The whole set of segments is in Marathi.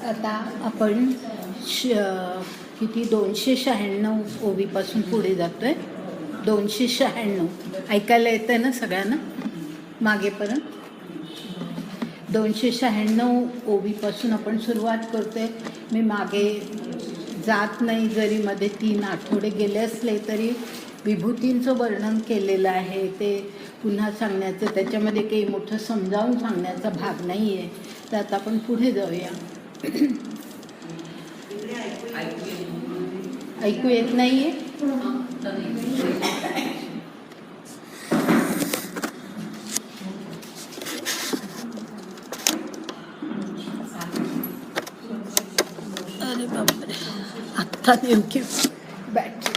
आता आपण किती 296 ओवीपासून पुढे जातोय. 296 ऐकायला येतंय ना सगळ्यांना मागेपर्यंत. 296 ओवीपासून आपण सुरुवात करतोय. मी मागे जात नाही, जरी मध्ये 3 आठवडे गेले असले तरी विभूतींचं वर्णन केलेलं आहे. ते पुन्हा सांगण्याचं, त्याच्यामध्ये काही मोठं समजावून सांगण्याचा भाग नाही आहे. तर आता आपण पुढे जाऊया. ऐकू येत नाहीये? अरे बापरे, आत्ता नेमकी बॅटरी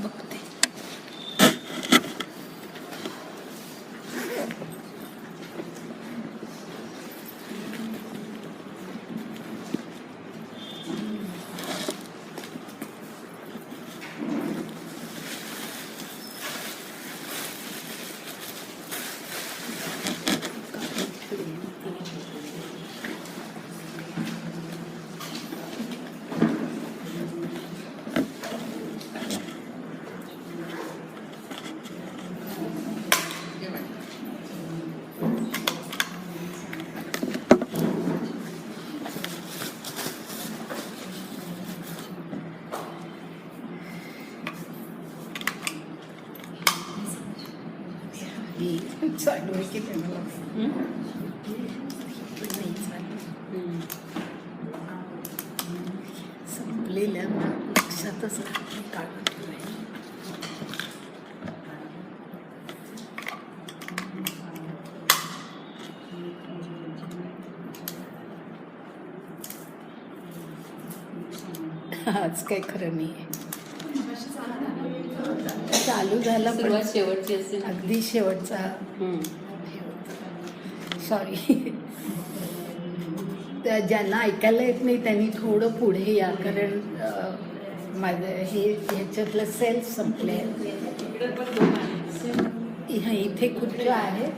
बघते. चालू आहे की संपलेल्या लक्षातच काढून ठेवाय. आज काही खरं नाही आहे. चालू झाला पण शेवटची असेल, अगदी शेवटचा. सॉरी, त्या ज्यांना ऐकायला येत नाही त्यांनी थोडं पुढे या, कारण माझं ह्याच्यातलं सेल्फ संपले. इथे खुर्च्या आहेत.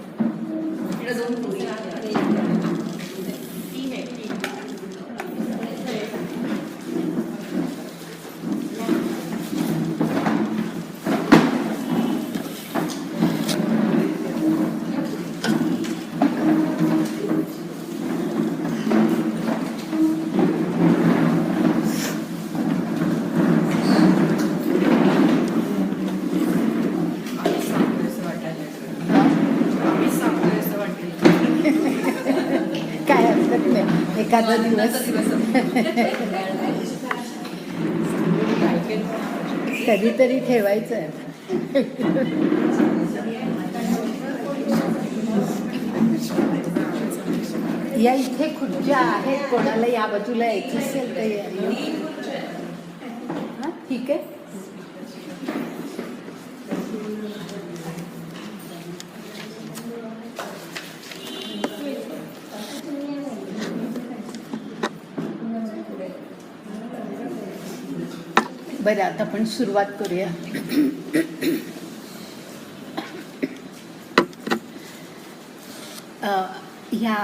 काय हरकत नाही, एखादा दिवस कधीतरी ठेवायचं आहे. या इथे खुर्च्या आहेत, कोणाला या बाजूला यायची असेल तर हां ठीक आहे. बरं, आता आपण सुरुवात करूया. ह्या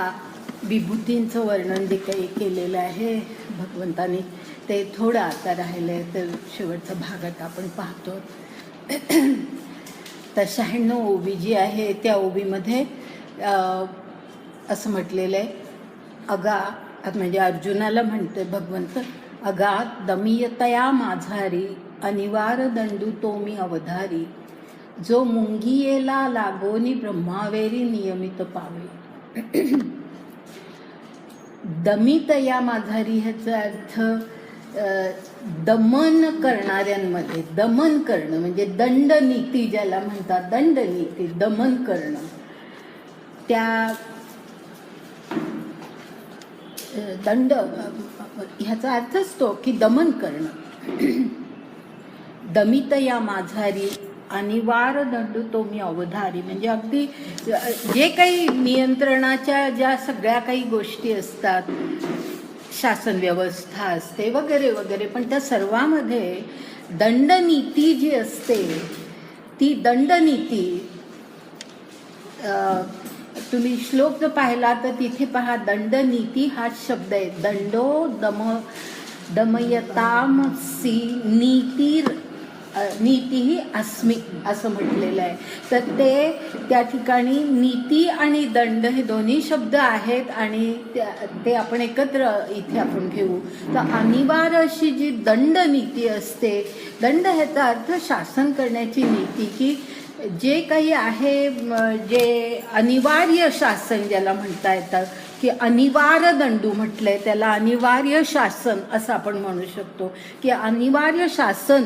विभूतींचं वर्णन जे काही केलेलं आहे भगवंतानी, ते थोडं आता राहिलं आहे. तर शेवटचा भाग आता आपण पाहतो. तर 96 ओवी जी आहे त्या ओवीमध्ये असं म्हटलेलं आहे, अगा म्हणजे अर्जुनाला म्हणते भगवंत, अगाध दमीयतया माझारी अनिवार दंडू तो मी अवधारी, जो मुंगियेला लागोनी ब्रह्मावेरी नियमित पावे. दमितया माझारी ह्याचा अर्थ दमन करणाऱ्यांमध्ये, दमन करणं म्हणजे दंडनीती ज्याला म्हणतात, दंडनीती दमन करणं. त्या दंड ह्याचा अर्थच तो की दमन करणं. दमित या माझारी अनिवार दंडू तो मी अवधारी, म्हणजे अगदी जे काही नियंत्रणाच्या ज्या सगळ्या काही गोष्टी असतात, शासन व्यवस्था असते वगैरे वगैरे, पण त्या सर्वामध्ये दंडनीती जी असते ती दंडनीती, तुम्ही श्लोक जर पाहिला तर तिथे पहा, दंडनीती हा शब्द आहे. दंडो दमयतामसी नीतीही अस्मि असं म्हटलेलं आहे. तर त्या ठिकाणी नीती आणि दंड हे दोन्ही शब्द आहेत आणि ते आपण एकत्र इथे आपण घेऊ. तर अनिवार्य अशी जी दंड नीती असते, दंड ह्याचा अर्थ शासन करण्याची नीती, की जे काही आहे जे अनिवार्य शासन ज्याला म्हणता येतं, की अनिवार्य दंडू म्हटलंय त्याला, अनिवार्य शासन असं आपण म्हणू शकतो. की अनिवार्य शासन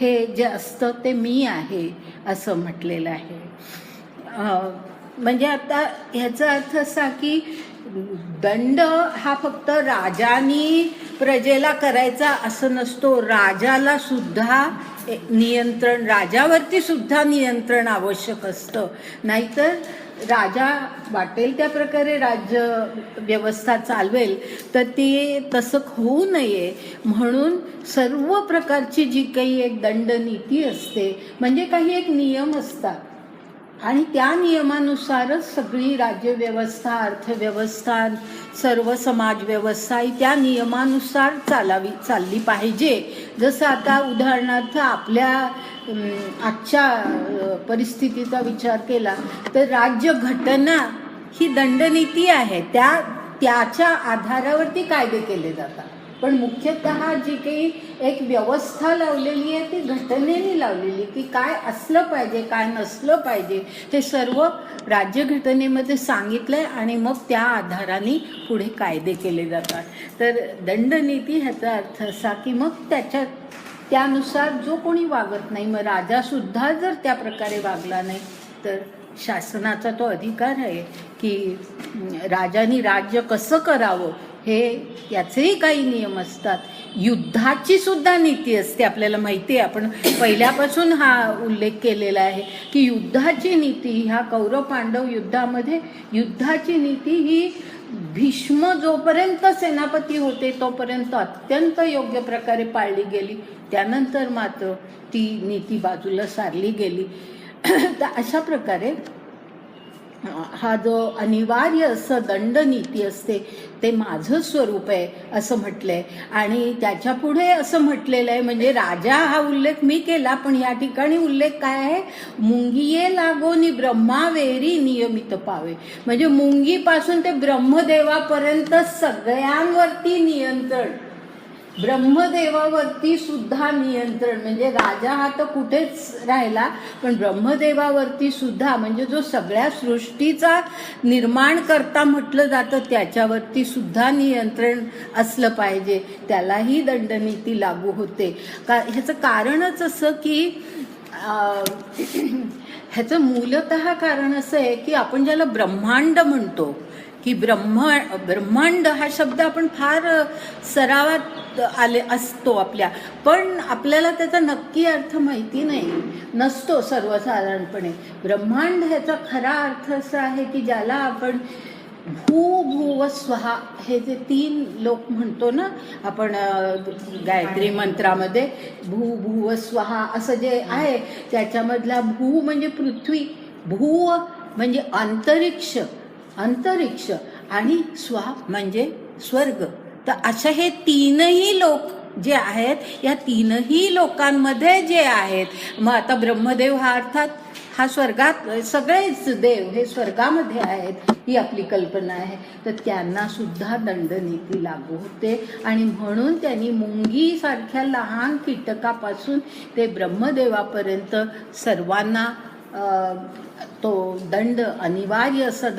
हे जे असतं ते मी आहे असं म्हटलेलं आहे. म्हणजे आता ह्याचा अर्थ असा की दंड हा फक्त राजानी प्रजेला करायचा असं नसतो. राजाला सुद्धा नियंत्रण, राजावरती सुद्धा नियंत्रण आवश्यक असतं. नाहीतर राजा वाटेल त्या प्रकारे राज्य व्यवस्था चालवेल, तर ते तसं होऊ नये म्हणून सर्व प्रकारची जी काही एक दंडनीती असते, म्हणजे काही एक नियम असतात आणि त्या नियमानुसारच सगळी राज्यव्यवस्था, अर्थव्यवस्था, सर्व समाज व्यवस्था ही त्या नियमानुसार चालली पाहिजे. जसं आता उदाहरणार्थ आपल्या आजच्या परिस्थितीचा विचार केला तर राज्यघटना ही दंडनीती आहे. त्याच्या आधारावरती कायदे केले जातात. पण मुख्यतः जी काही एक व्यवस्था लावलेली आहे ती घटनेने लावलेली, की काय असलं पाहिजे काय नसलं पाहिजे ते सर्व राज्यघटनेमध्ये सांगितलंय आणि मग त्या आधाराने पुढे कायदे केले जातात. तर दंडनीती ह्याचा अर्थ असा की मग त्यानुसार जो कोणी वागत नाही, मग राजासुद्धा जर त्या प्रकारे वागला नाही तर शासनाचा तो अधिकार आहे की राजांनी राज्य कसं करावं हे याचेही काही नियम असतात. युद्धाची सुद्धा नीती असते. आपल्याला माहिती आहे, आपण पहिल्यापासून हा उल्लेख केलेला आहे की युद्धाची नीती ह्या कौरव पांडव युद्धामध्ये युद्धाची नीती ही भीष्म जोपर्यंत सेनापती होते तोपर्यंत अत्यंत योग्य प्रकारे पाळली गेली. त्यानंतर मात्र ती नीती बाजूला सारली गेली. तर अशा प्रकारे हा जो अनिवार्य असं दंडनीती असते ते माझं स्वरूप आहे असं म्हटलंय. आणि त्याच्या पुढे असं म्हटलेलं आहे, म्हणजे राजा हा उल्लेख मी केला, पण या ठिकाणी उल्लेख काय आहे, मुंगिये लागोनी ब्रह्मावेरी नियमित पावे. म्हणजे मुंगीपासून ते ब्रह्मदेवापर्यंत सगळ्यांवरती नियंत्रण, ब्रह्मदेवावरती सुद्धा नियंत्रण. म्हणजे राजा हा तर कुठेच राहिला, पण ब्रह्मदेवावरती सुद्धा, म्हणजे जो सगळ्या सृष्टीचा निर्माण करता म्हटलं जातं त्याच्यावरती सुद्धा नियंत्रण असलं पाहिजे. त्यालाही दंडनीती लागू होते. ह्याचं कारणच असं की ह्याचं मूलतः कारण असं आहे की आपण ज्याला ब्रह्मांड म्हणतो, की ब्रह्मांड हा शब्द आपण फार सरावात आले असतो आपल्या, पण आपल्याला त्याचा नक्की अर्थ माहिती नसतो सर्वसाधारणपणे. ब्रह्मांड ह्याचा खरा अर्थ असा आहे की ज्याला आपण भू भुव स्वहा हे जे 3 लोक म्हणतो ना आपण गायत्री मंत्रामध्ये, भू भुव स्वहा असं जे आहे त्याच्यामधला भू म्हणजे पृथ्वी, भू म्हणजे अंतरिक्ष आणि स्वा म्हणजे स्वर्ग. तर अशा हे 3ही लोक जे आहेत, या 3ही लोकांमध्ये जे आहेत, मग आता ब्रह्मदेव हा अर्थात हा स्वर्गात, सगळेच देव हे स्वर्गामध्ये आहेत ही आपली कल्पना आहे. तर त्यांना सुद्धा दंडनीती लागू होते आणि म्हणून त्यांनी मुंगीसारख्या लहान कीटकापासून ते ब्रह्मदेवापर्यंत सर्वांना तो दंड, अनिवार्य असं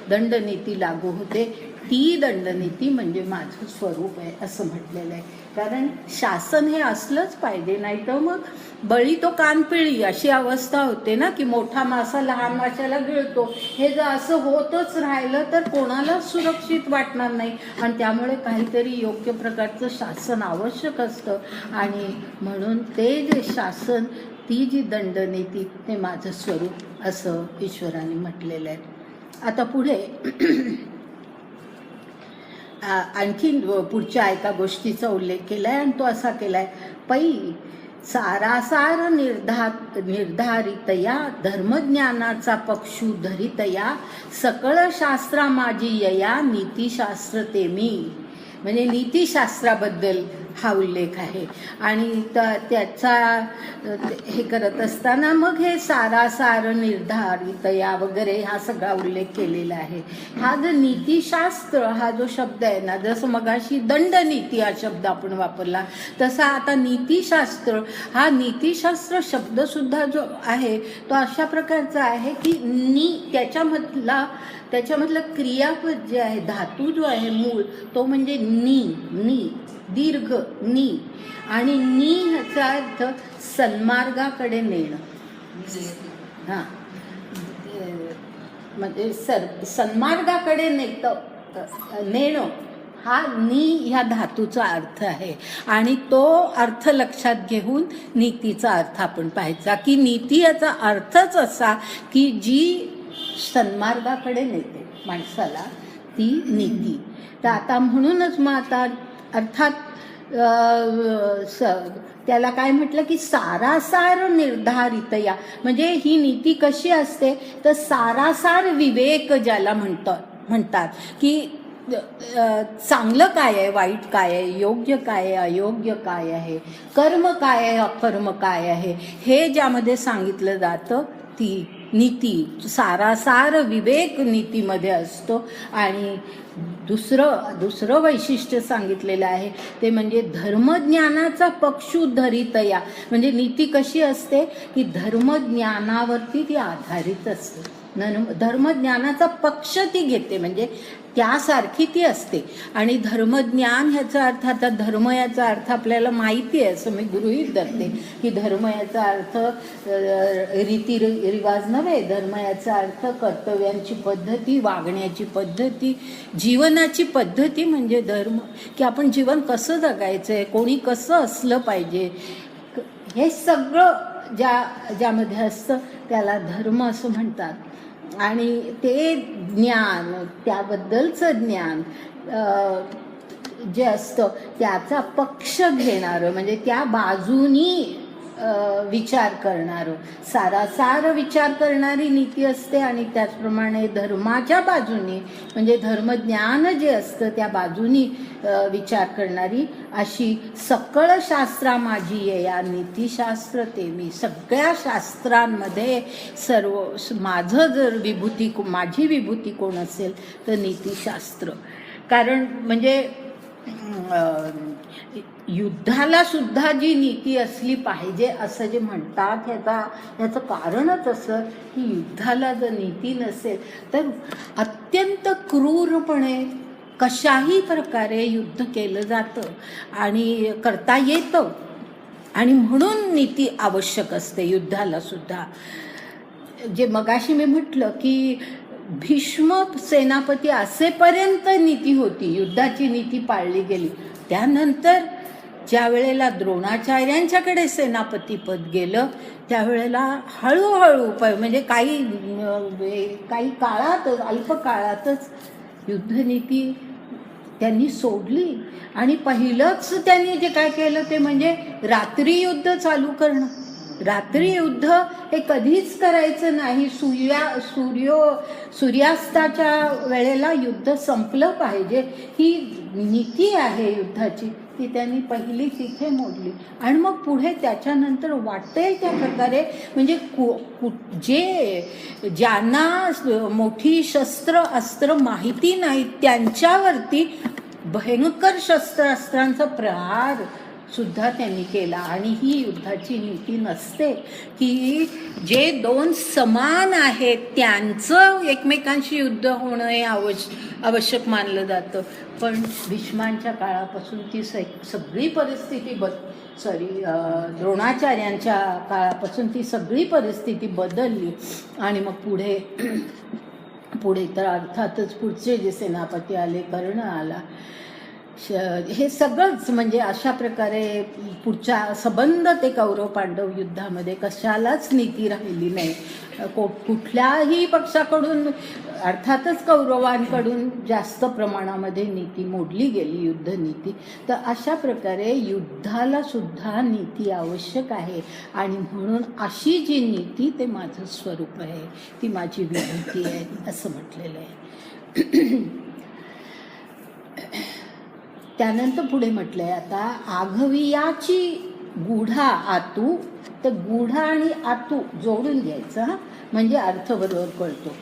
दंडनीती लागू होते. ती दंडनीती म्हणजे माझं स्वरूप आहे असं म्हटलेलं आहे. कारण शासन हे असलंच पाहिजे, नाही तर मग बळी तो कानपिळी अशी अवस्था होते ना, की मोठा मासा लहान माशाला गिळतो. हे जर असं होतच राहिलं तर कोणालाच सुरक्षित वाटणार नाही आणि त्यामुळे काहीतरी योग्य प्रकारचं शासन आवश्यक असतं. आणि म्हणून ते जे शासन, ती जी दंडनीती ते माझं स्वरूप असं ईश्वराने म्हटलेलं आहे. आता पुढे आणखीन पुढच्या एका गोष्टीचा उल्लेख केलाय आणि तो असा केलाय, पै सारासार निर्धारितया धर्मज्ञानाचा पक्षू धरितया सकळ शास्त्रा माझी यया नीतिशास्त्र ते मी. म्हणजे नीतिशास्त्राबद्दल हा उल्लेख आहे. आणि त्याचा हे करत असताना मग हे सारासार निर्धारितया वगैरे हा सगळा उल्लेख केलेला आहे. हा जो नीतिशास्त्र हा जो शब्द आहे ना, जसं मगाशी दंडनीती हा शब्द आपण वापरला, तसा आता नीतिशास्त्र हा नीतिशास्त्र शब्द सुद्धा जो आहे तो अशा प्रकारचा आहे की त्याच्यामधलं क्रियापद जे आहे, धातू जो आहे मूळ, तो म्हणजे नी दीर्घ नी. आणि नी ह्याचा अर्थ सन्मार्गाकडे नेणं. हां, म्हणजे सन्मार्गाकडे नेणं हा नी ह्या धातूचा अर्थ आहे. आणि तो अर्थ लक्षात घेऊन नीतीचा अर्थ आपण पाहायचा की नीती याचा अर्थच असा की जी सन्मार्गाकडे नेते माणसाला, ती नीती. तर आता म्हणूनच मग आता अर्थात त्याला काय म्हटलं की सारासार निर्धारितया, म्हणजे ही नीती कशी असते तर सारासार विवेक ज्याला म्हणतात की चांगलं काय आहे, वाईट काय आहे, योग्य काय आहे, अयोग्य काय आहे, कर्म काय आहे, अकर्म काय आहे, हे ज्यामध्ये सांगितलं जातं ती नीती. सारासार विवेक नीतीमध्ये असतो. आणि दुसरं वैशिष्ट्य सांगितलेलं आहे ते म्हणजे धर्मज्ञानाचा पक्षू धरितया. म्हणजे नीती कशी असते की धर्मज्ञानावरती ती आधारित असते. धर्मज्ञानाचा पक्ष ती घेते, म्हणजे त्यासारखी ती असते. आणि धर्मज्ञान ह्याचा अर्थ, आता धर्म याचा अर्थ आपल्याला माहिती आहे असं मी गृहीत धरते की धर्म याचा अर्थ रीतिरिवाज नव्हे. धर्म याचा अर्थ कर्तव्यांची पद्धती, वागण्याची पद्धती, जीवनाची पद्धती म्हणजे धर्म. की आपण जीवन कसं जगायचं आहे, कोणी कसं असलं पाहिजे, हे सगळं ज्यामध्ये असतं त्याला धर्म असं म्हणतात. आणि ते ज्ञान, त्याबद्दलचं ज्ञान जे असतं त्याचा पक्ष घेणारं, म्हणजे त्या बाजूनी विचार करणारं, सारासार विचार करणारी नीती असते. आणि त्याचप्रमाणे धर्माच्या बाजूनी, म्हणजे धर्मज्ञान जे असतं त्या बाजूनी विचार करणारी अशी सकळ शास्त्रा माझी या नीतिशास्त्र ते मी. सगळ्या शास्त्रांमध्ये माझं जर माझी विभूती कोण असेल तर नीतिशास्त्र. कारण म्हणजे युद्धाला सुद्धा जी नीती असली पाहिजे असं जे म्हणतात, ह्याचं कारणच असं की युद्धाला जर नीती नसेल तर अत्यंत क्रूरपणे कशाही प्रकारे युद्ध केलं जातं आणि करता येतं. आणि म्हणून नीती आवश्यक असते युद्धाला सुद्धा. जे मगाशी मी म्हटलं की भीष्म सेनापती असेपर्यंत नीती होती, युद्धाची नीती पाळली गेली. त्यानंतर ज्या वेळेला द्रोणाचार्यांच्याकडे सेनापतीपद गेलं त्यावेळेला हळूहळू म्हणजे काही काळातच, अल्प काळातच युद्धनीती त्यांनी सोडली. आणि पहिलंच त्यांनी जे काय केलं ते म्हणजे रात्री युद्ध चालू करणं. रात्री युद्ध हे कधीच करायचं नाही. सूर्यास्ताच्या वेळेला युद्ध संपलं पाहिजे, ही नीती आहे युद्धाची, ती त्यांनी पहिली तिथे मोडली. आणि मग पुढे त्याच्यानंतर वाटेल त्या प्रकारे म्हणजे ज्यांना मोठी शस्त्र अस्त्र माहिती नाही त्यांच्यावरती भयंकर शस्त्रास्त्रांचा प्रहार सुद्धा त्यांनी केला. आणि ही युद्धाची नीती नसते की जे दोन समान आहेत त्यांचं एकमेकांशी युद्ध होणं हे आवश्यक मानलं जातं. पण भीष्मांच्या काळापासून ती सगळी परिस्थिती द्रोणाचार्यांच्या काळापासून ती सगळी परिस्थिती बदलली. आणि मग पुढे तर अर्थातच पुढचे जे सेनापती आले, कर्ण आला, हे सगळंच म्हणजे अशा प्रकारे पुढच्या संबंध ते कौरव पांडव युद्धामध्ये कशालाच नीती राहिली नाही. कुठल्याही पक्षाकडून अर्थातच कौरवांकडून जास्त प्रमाणामध्ये नीती मोडली गेली, युद्धनीती. तर अशा प्रकारे युद्धाला सुद्धा नीती आवश्यक आहे आणि म्हणून अशी जी नीती ते माझं स्वरूप आहे, ती माझी विभूती आहे असं म्हटलेलं आहे. त्यानंतर पुढे म्हटलंय आता आघवियाची गूढा आतू. तर गूढा आणि आतू जोडून घ्यायचा म्हणजे अर्थ बरोबर कळतो.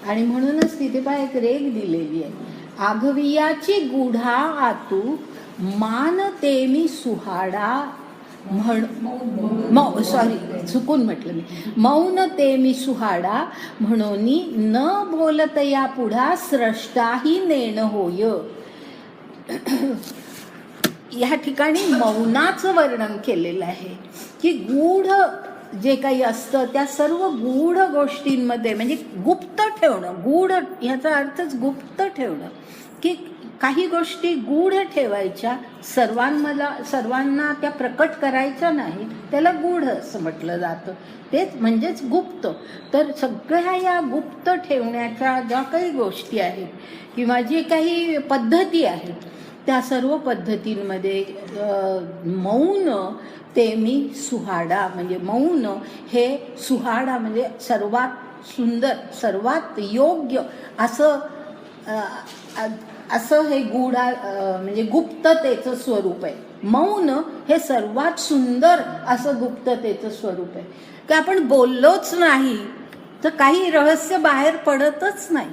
आणि म्हणूनच तिथे पहा एक रेघ दिलेली आहे. आघवियाची गूढा आतू मान ते मी सुहाडा सॉरी चुकून म्हटलं मी. मौन ते मी सुहाडा म्हणून न बोलत या पुढा स्रष्टाही नेण होय. या ठिकाणी मौनाचं वर्णन केलेलं आहे की गूढ जे काही असतं त्या सर्व गूढ गोष्टींमध्ये म्हणजे गुप्त ठेवणं. गूढ ह्याचा अर्थच गुप्त ठेवणं, की काही गोष्टी गूढ ठेवायच्या, सर्वांना त्या प्रकट करायच्या नाही, त्याला गूढ असं म्हटलं जातं. तेच म्हणजेच गुप्त. तर सगळ्या या गुप्त ठेवण्याच्या ज्या काही गोष्टी आहेत किंवा जे काही पद्धती आहेत त्या सर्व पद्धतींमध्ये मौन ते मी सुहाडा म्हणजे मौन हे सुहाडा म्हणजे सर्वात सुंदर, सर्वात योग्य असं हे गूढा म्हणजे गुप्ततेचं स्वरूप आहे. मौन हे सर्वात सुंदर असं गुप्ततेचं स्वरूप आहे की आपण बोललोच नाही तर काही रहस्य बाहेर पडतच नाही.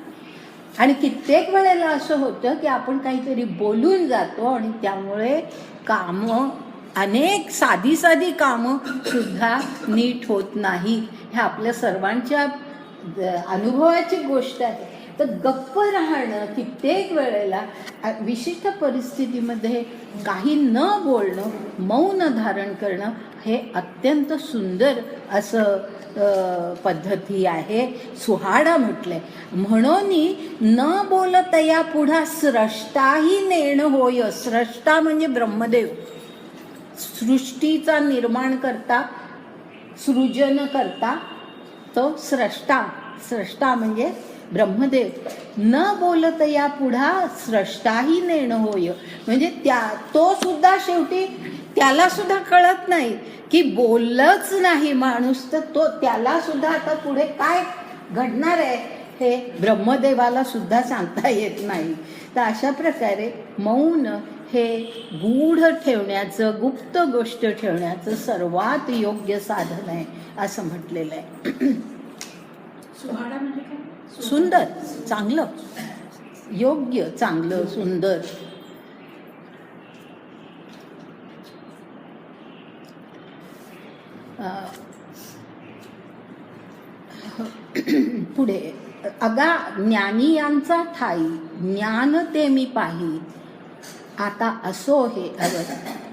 आणि कित्येक वेळेला असं होतं की आपण काहीतरी बोलून जातो आणि त्यामुळे कामं, अनेक साधी कामं सुद्धा नीट होत नाही. हे आपल्या सर्वांच्या अनुभवाची गोष्ट आहे. तर गप्प राहणं कित्येक वेळेला विशिष्ट परिस्थितीमध्ये काही न बोलणं, मौन धारण करणं हे अत्यंत सुंदर असं पद्धती आहे. सुहाडा म्हटलंय म्हणून न बोलत या पुढा स्रष्टाही नेण होय. स्रष्टा म्हणजे ब्रह्मदेव, सृष्टीचा निर्माण करता, सृजन करता तो स्रष्टा म्हणजे ब्रह्मदेव. न बोलत या पुढा स्रष्टाही नेण होय म्हणजे तो सुद्धा शेवटी त्याला सुद्धा कळत नाही की बोललंच नाही माणूस तर त्याला सुद्धा आता पुढे काय घडणार आहे हे ब्रह्मदेवाला सुद्धा सांगता येत नाही. तर अशा प्रकारे मौन हे गूढ ठेवण्याचं, गुप्त गोष्ट ठेवण्याचं सर्वात योग्य साधन आहे असं म्हटलेलं आहे. सुहाडा म्हणजे काय? सुंदर, चांगलं, योग्य, चांगलं, सुंदर. पुढे अगा ज्ञानियांचा ठाई ज्ञान ते मी पाही. आता असो हे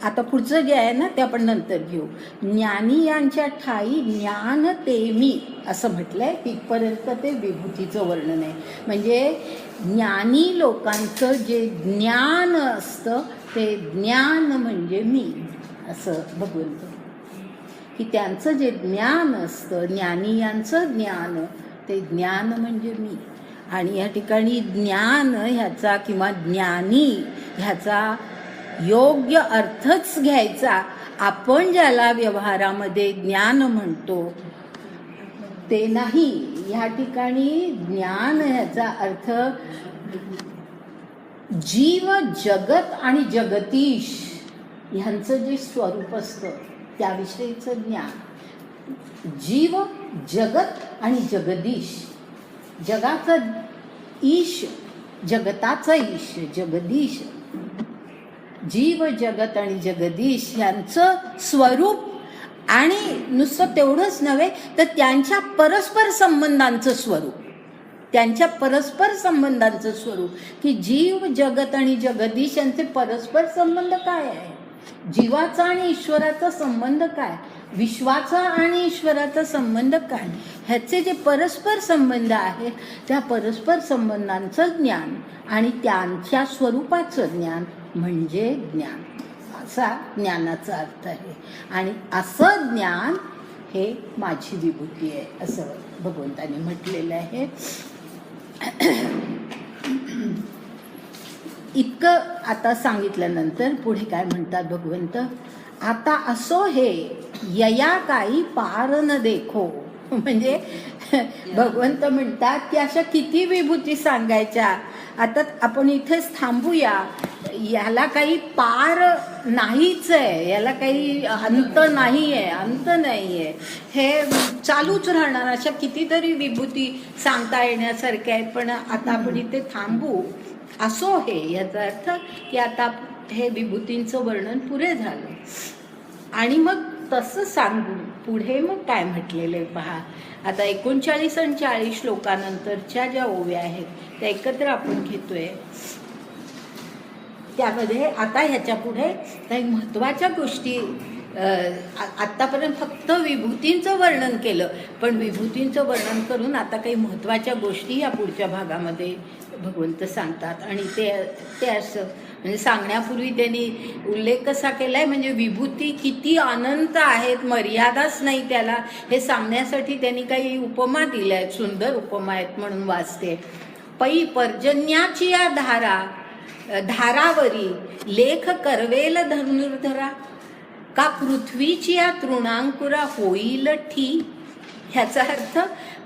आता पुढचं जे आहे ना ते आपण नंतर घेऊ. ज्ञानियांच्या ठाई ज्ञान ते मी असं म्हटलंय. तिथपर्यंत ते विभूतीचं वर्णन आहे. म्हणजे ज्ञानी लोकांचं जे ज्ञान असतं ते ज्ञान म्हणजे मी असं भगवंत, की त्यांचं जे ज्ञान असतं, ज्ञानियांचं ज्ञान, ते ज्ञान म्हणजे मी. आणि या ठिकाणी ज्ञान ह्याचा किंवा ज्ञानी ह्याचा योग्य अर्थच घ्यायचा. आपण ज्याला व्यवहारामध्ये ज्ञान म्हणतो ते नाही. ह्या ठिकाणी ज्ञान ह्याचा अर्थ जीव, जगत आणि जगदीश ह्यांचं जे स्वरूप असतं त्याविषयीचं ज्ञान. जीव, जगत आणि जगदीश. जगाचा ईश, जगताचा ईश, जगदीश. जीव, जगत आणि जगदीश यांचं स्वरूप. आणि नुसतं तेवढंच नव्हे तर त्यांच्या परस्पर संबंधांचं स्वरूप. त्यांच्या परस्पर संबंधांचं स्वरूप की जीव, जगत आणि जगदीश यांचे परस्पर संबंध काय आहे. जीवाचा आणि ईश्वराचा संबंध काय, विश्वाचा आणि ईश्वराचा संबंध काय, ह्याचे जे परस्पर संबंध आहेत त्या परस्पर संबंधांचं ज्ञान आणि त्यांच्या स्वरूपाचं ज्ञान म्हणजे ज्ञान, असा ज्ञानाचा अर्थ आहे. आणि असं ज्ञान हे माझी विभूती आहे असं भगवंताने म्हटलेलं आहे. इतकं आता सांगितल्यानंतर पुढे काय म्हणतात भगवंत, आता असो हे यया काही पार न देखो. म्हणजे भगवंत म्हणतात की अशा किती विभूती सांगायच्या, आता आपण इथेच थांबूया, याला काही पार नाहीच आहे, याला काही अंत नाही आहे, अंत नाही आहे, हे चालूच राहणार. अशा कितीतरी विभूती सांगता येण्यासारख्या आहेत, पण आता आपण इथे थांबू. असो हे, याचा अर्थ की आता हे विभूतींचं वर्णन पुरे झालं. आणि मग तसं सांगून पुढे मग काय म्हटलेलं आहे पहा. आता 39 आणि 40 श्लोकानंतरच्या ज्या ओव्या आहेत त्या एकत्र आपण घेतोय. त्यामध्ये आता ह्याच्या पुढे काही महत्त्वाच्या गोष्टी, आत्तापर्यंत फक्त विभूतींचं वर्णन केलं, पण विभूतींचं वर्णन करून आता काही महत्त्वाच्या गोष्टी या पुढच्या भागामध्ये भगवंत सांगतात. आणि ते असं म्हणजे सांगण्यापूर्वी त्यांनी उल्लेख कसा केला आहे, म्हणजे विभूती किती अनंत आहेत, मर्यादाच नाही त्याला, हे सांगण्यासाठी त्यांनी काही उपमा दिल्या आहेत, सुंदर उपमा आहेत म्हणून वाचते. पै पर्जन्याची या धारावरी लेख करवेल धनुर्धरा, का पृथ्वीची या तृणांकुरा होईल ठी. ह्याचा अर्थ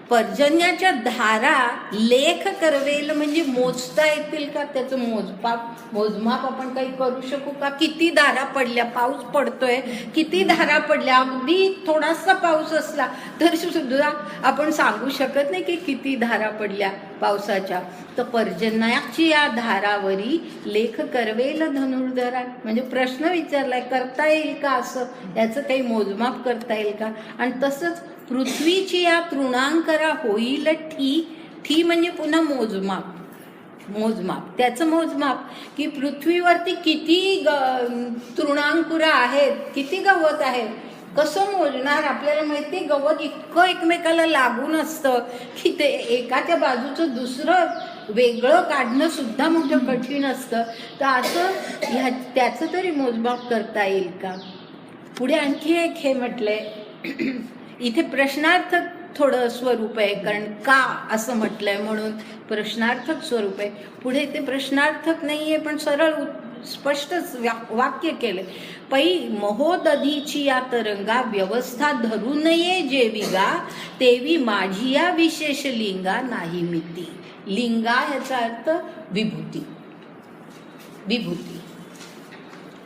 पर्जन्याच्या धारा लेख करवेल म्हणजे मोजता येतील का, त्याचं मोजमाप आपण काही करू शकू का. किती धारा पडल्या, पाऊस पडतोय, किती धारा पडल्या, अगदी थोडासा पाऊस असला तरी सुद्धा आपण सांगू शकत नाही की किती धारा पडल्या पावसाच्या. तर पर्जन्याची या धारावरी लेख करवेल धनुर्धरा, म्हणजे प्रश्न विचारलाय, करता येईल का असं, याचं काही मोजमाप करता येईल का. आणि तसंच पृथ्वीची या तृणांकरा होईल ठी म्हणजे पुन्हा मोजमाप, त्याचं मोजमाप की पृथ्वीवरती किती तृणांकुरा आहेत, किती गवत आहे, कसं मोजणार. आपल्याला माहिती, गवत इतकं एकमेकाला लागून असतं की ते एकाच्या बाजूचं दुसरं वेगळं काढणं सुद्धा मोठं कठीण असतं. तर असं त्याचं तरी मोजमाप करता येईल का. पुढे आणखी एक हे म्हटलंय, इथे प्रश्नार्थक थोडं स्वरूप आहे, कारण का असं म्हटलंय म्हणून प्रश्नार्थक स्वरूप आहे. पुढे ते प्रश्नार्थक नाही आहे, पण सरळ स्पष्टच वाक्य केलं. पै महोदधीची या तरंगा व्यवस्था धरू नये जेविगा, तेवी माझी या विशेष लिंगा नाही मिती. लिंगा ह्याचा अर्थ विभूती.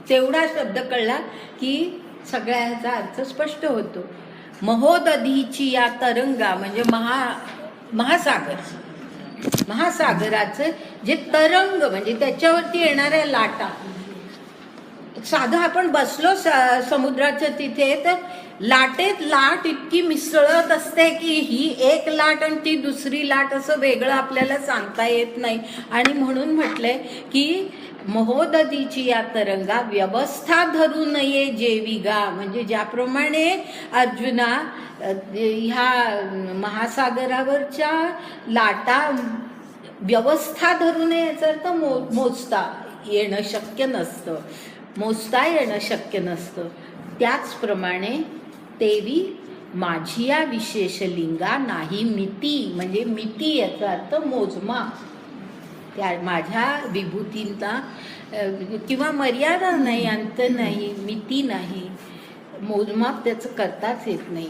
तेवढा शब्द कळला की सगळ्या ह्याचा अर्थ स्पष्ट होतो. महोदधीची या तरंगा म्हणजे महासागराचं जे तरंग म्हणजे त्याच्यावरती येणाऱ्या लाटा. साधं आपण बसलो समुद्राच्या तिथे, तर लाटेत लाट इतकी मिसळत असते की ही एक लाट आणि ती दुसरी लाट असं वेगळं आपल्याला सांगता येत नाही. आणि म्हणून म्हटलंय की महोदधीची या तरंगा व्यवस्था धरू नये जेविगा, म्हणजे ज्याप्रमाणे अर्जुना ह्या महासागरावरच्या लाटा व्यवस्था धरू नये याचा अर्थ मोजता येणं शक्य नसतं, त्याचप्रमाणे तेवी माझी या विशेष लिंगा नाही मिती, म्हणजे मिती याचा अर्थ मोजमाप. त्या माझ्या विभूतींचा किंवा मर्यादा नाही, अंत नाही, मिती नाही, मोजमाप त्याचं करताच येत नाही.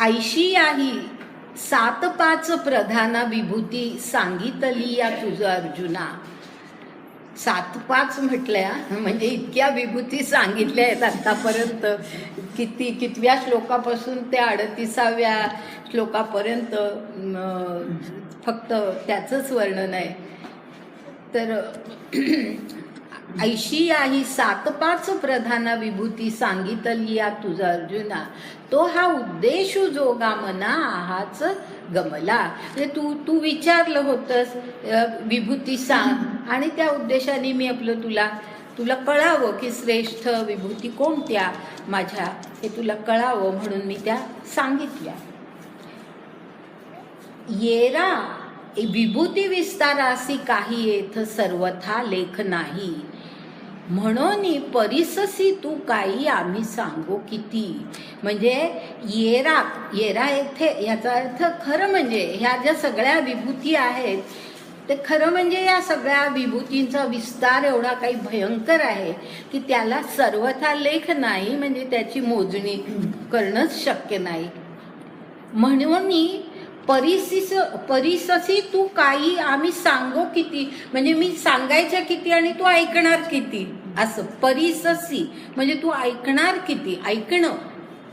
ऐशी आहे 7-5 प्रधाना विभूती सांगितली या तुझं अर्जुना. 7-5 म्हटल्या म्हणजे इतक्या विभूती सांगितल्या आहेत आतापर्यंत. कितव्या श्लोकापासून ते 38व्या श्लोकापर्यंत फक्त त्याचंच वर्णन आहे. तर ऐशी आहे 7-5 प्रधाना विभूती सांगितली या तुझा अर्जुना, तो हा उद्देश जोगा मना हाच गमला. म्हणजे तू विचारलं होतंस विभूती सांग, आणि त्या उद्देशाने मी आपलं तुला कळावं की श्रेष्ठ विभूती कोणत्या माझ्या, हे तुला कळावं म्हणून मी त्या सांगितल्या. येरा विभूती विस्तारासी काही येथ सर्वथा लेख नाही, म्हणून परिससी तू काही आम्ही सांगू किती. म्हणजे येरा येथे याचा अर्थ खरं म्हणजे ह्या ज्या सगळ्या विभूती आहेत ते खरं म्हणजे या सगळ्या विभूतींचा विस्तार एवढा काही भयंकर आहे की त्याला सर्वथा लेख नाही, म्हणजे त्याची मोजणी करणंच शक्य नाही. म्हणून परिससी तू काही आम्ही सांगू किती, म्हणजे मी सांगायच्या किती आणि तू ऐकणार किती, असं. परिससी म्हणजे तू ऐकणार किती, ऐकणं.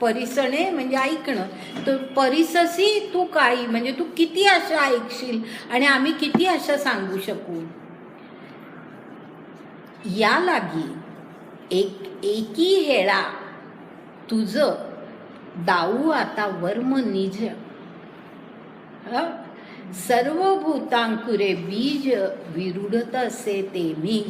परिसणे म्हणजे ऐकणं. तर परिससी तू काही म्हणजे तू किती अशा ऐकशील आणि आम्ही किती अशा सांगू शकू. या लागी एकी हेळा तुझ दाऊ आता वर्म निज, सर्व भूतांकुरे बीज विरुडत असे ते मी.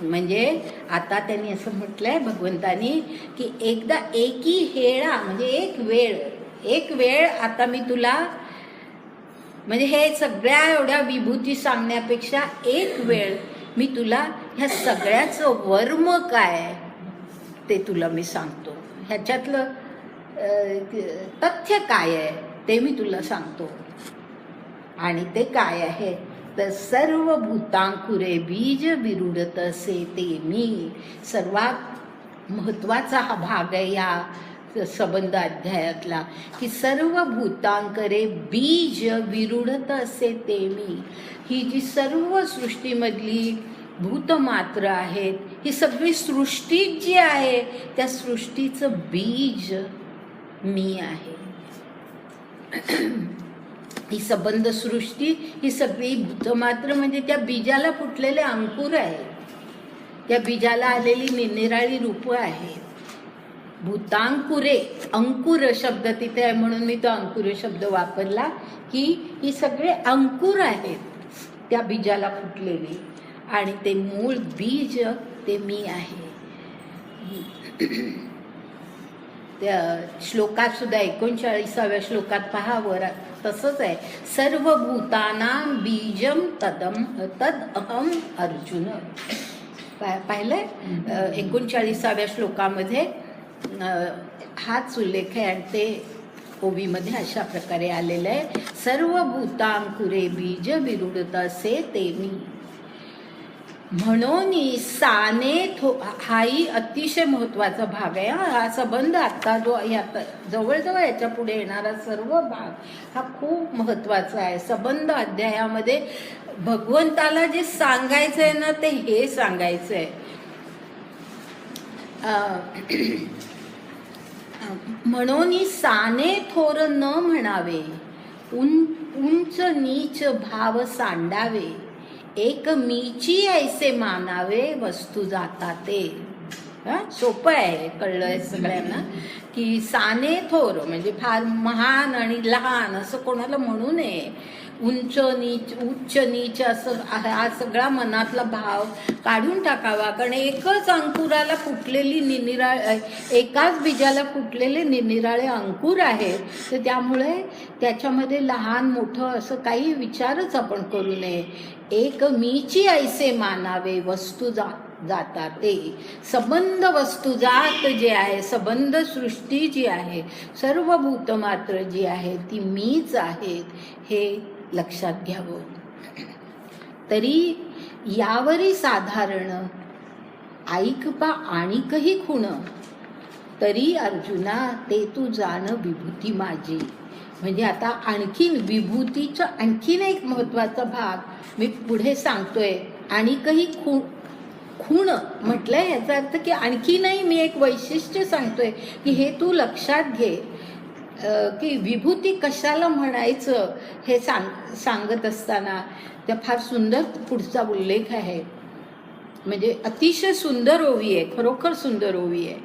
म्हणजे आता त्यांनी असं म्हटलंय भगवंतानी की एकदा एकी हेळा म्हणजे एक वेळ आता मी तुला, म्हणजे हे सगळ्या एवढ्या विभूती सांगण्यापेक्षा एक वेळ मी तुला ह्या सगळ्याचं वर्म काय ते तुला मी सांगतो, ह्याच्यातलं तथ्य काय आहे ते मी तुला सांगतो. आणि ते काय आहे तर सर्व भूतांकुरे बीज विरुडत असे ते मी. सर्वात महत्वाचा हा भाग आहे या संबंध अध्यायातला की सर्व भूतांकरे बीज विरुडत असे ते मी. ही जी सर्व सृष्टीमधली भूतमात्र आहेत, ही सगळी सृष्टी जी आहे त्या सृष्टीचं बीज मी आहे. ही संबंध सृष्टी ही सगळी भूतमात्र म्हणजे त्या बीजाला फुटलेले अंकुर आहेत, त्या बीजाला आलेली निरनिराळी रूपं आहेत. भूतांकुरे, अंकुर शब्द तिथे आहे म्हणून मी तो अंकुर शब्द वापरला की ही सगळे अंकुर आहेत त्या बीजाला फुटलेली, आणि ते मूळ बीज ते मी आहे. त्या श्लोकात सुद्धा 39व्या श्लोकात पहा वर तसंच आहे. सर्व भूतानां बीजम तद अहम अर्जुन. पाहिलंय 39व्या श्लोकामध्ये हाच उल्लेख आहे आणि ते ओवीमध्ये अशा प्रकारे आलेलं आहे. सर्व भूतांकुरे बीज विरुडत असे ते मी. म्हणून साने हाही अतिशय महत्वाचा भाग आहे. हा संबंध आता जो जवळजवळ याच्या पुढे येणारा सर्व भाग हा खूप महत्वाचा आहे. संबंध अध्यायामध्ये भगवंताला जे सांगायचं आहे ना ते हे सांगायचं आहे. म्हणून साने थोर न म्हणावे, उंच नीच भाव सांडावे, एक मीची ऐसे मानावे वस्तू जाता ते. सोपं आहे, कळलंय सगळ्यांना की साने थोर म्हणजे फार महान आणि लहान असं कोणाला म्हणू नये. उंच नीच, उच्च नीच असं हा सगळा मनातला भाव काढून टाकावा. कारण एकच अंकुराला फुटलेली एकाच बीजाला फुटलेले निरनिराळे अंकुर आहेत, तर त्यामुळे त्याच्यामध्ये लहान मोठं असं काही विचारच आपण करू नये. एक मीची ऐसे मानावे वस्तू जाता ते. संबंध वस्तू जात जे आहे, संबंध सृष्टी जी आहे, सर्व भूतमात्र जी आहे ती मीच आहेत हे लक्षात घ्यावं. तरी यावरी साधारण ऐकपा आणिकही खुण, तरी अर्जुना ते तू जाण विभूती माझी. म्हणजे आता आणखीन विभूतीचा आणखीन एक महत्वाचा भाग मी पुढे सांगतोय. आणिकही खूण म्हटलंय याचा अर्थ की आणखीनही मी एक वैशिष्ट्य सांगतोय की हे तू लक्षात घे की विभूती कशाला म्हणायचं हे सांगत असताना त्या फार सुंदर पुढचा उल्लेख आहे. म्हणजे अतिशय सुंदर ओवी आहे, खरोखर सुंदर ओवी आहे.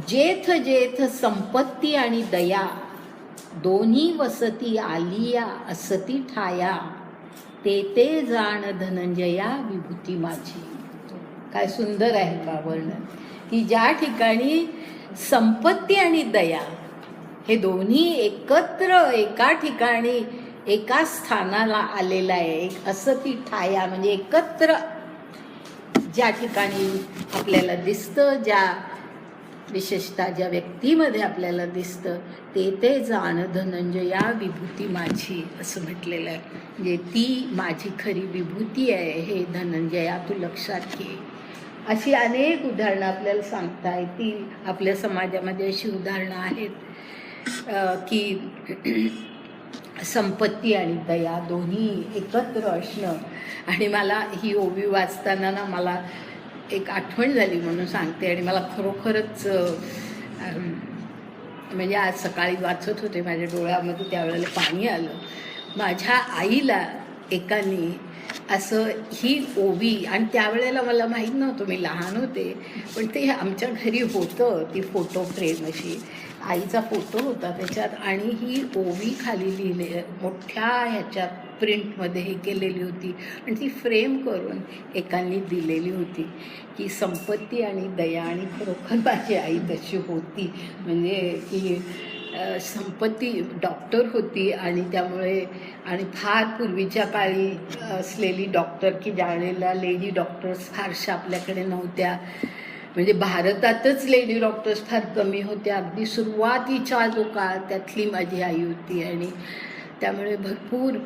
जेथ जेथ संपत्ती आणि दया दोन्ही वसती आलिया असती ठाया, ते ते जाण धनंजया विभूती माझी. काय सुंदर आहे का वर्णन की ज्या ठिकाणी संपत्ती आणि दया हे दोन्ही एकत्र एका ठिकाणी एका स्थानाला आलेला आहे. एक असं ती ठाया म्हणजे एकत्र ज्या ठिकाणी आपल्याला दिसतं, ज्या विशेषतः ज्या व्यक्तीमध्ये आपल्याला दिसतं, ते जाण धनंजया विभूती माझी असं म्हटलेलं आहे. म्हणजे ती माझी खरी विभूती आहे हे धनंजया तू लक्षात घे. अशी अनेक उदाहरणं आपल्याला सांगता येतील. आपल्या समाजामध्ये अशी उदाहरणं आहेत की संपत्ती आणि दया दोन्ही एकत्र असणं. आणि मला ही ओवी वाचताना ना मला एक आठवण झाली म्हणून सांगते. आणि मला खरोखरच म्हणजे आज सकाळी वाचत होते, माझ्या डोळ्यामध्ये त्यावेळेला पाणी आलं. माझ्या आईला एकाने असं ही ओवी, आणि त्यावेळेला मला माहीत नव्हतं, मी लहान होते, पण ते आमच्या घरी होतं ती फोटो फ्रेम अशी, आईचा फोटो होता त्याच्यात, आणि ही ओवी खाली लिहिली मोठ्या ह्याच्यात प्रिंटमध्ये हे केलेली होती. आणि ती फ्रेम करून एकांनी दिलेली होती की संपत्ती आणि दया. आणि खरोखर माझी आई तशी होती. म्हणजे की संपत्ती डॉक्टर होती आणि त्यामुळे, आणि फार पूर्वीच्या काळी असलेली डॉक्टर की ज्यावेळेला लेडी डॉक्टर्स फारशा आपल्याकडे नव्हत्या. म्हणजे भारतातच लेडी डॉक्टर्स फार कमी होत्या. अगदी सुरुवातीचा जो काळ त्यातली माझी आई होती. आणि त्यामुळे भरपूर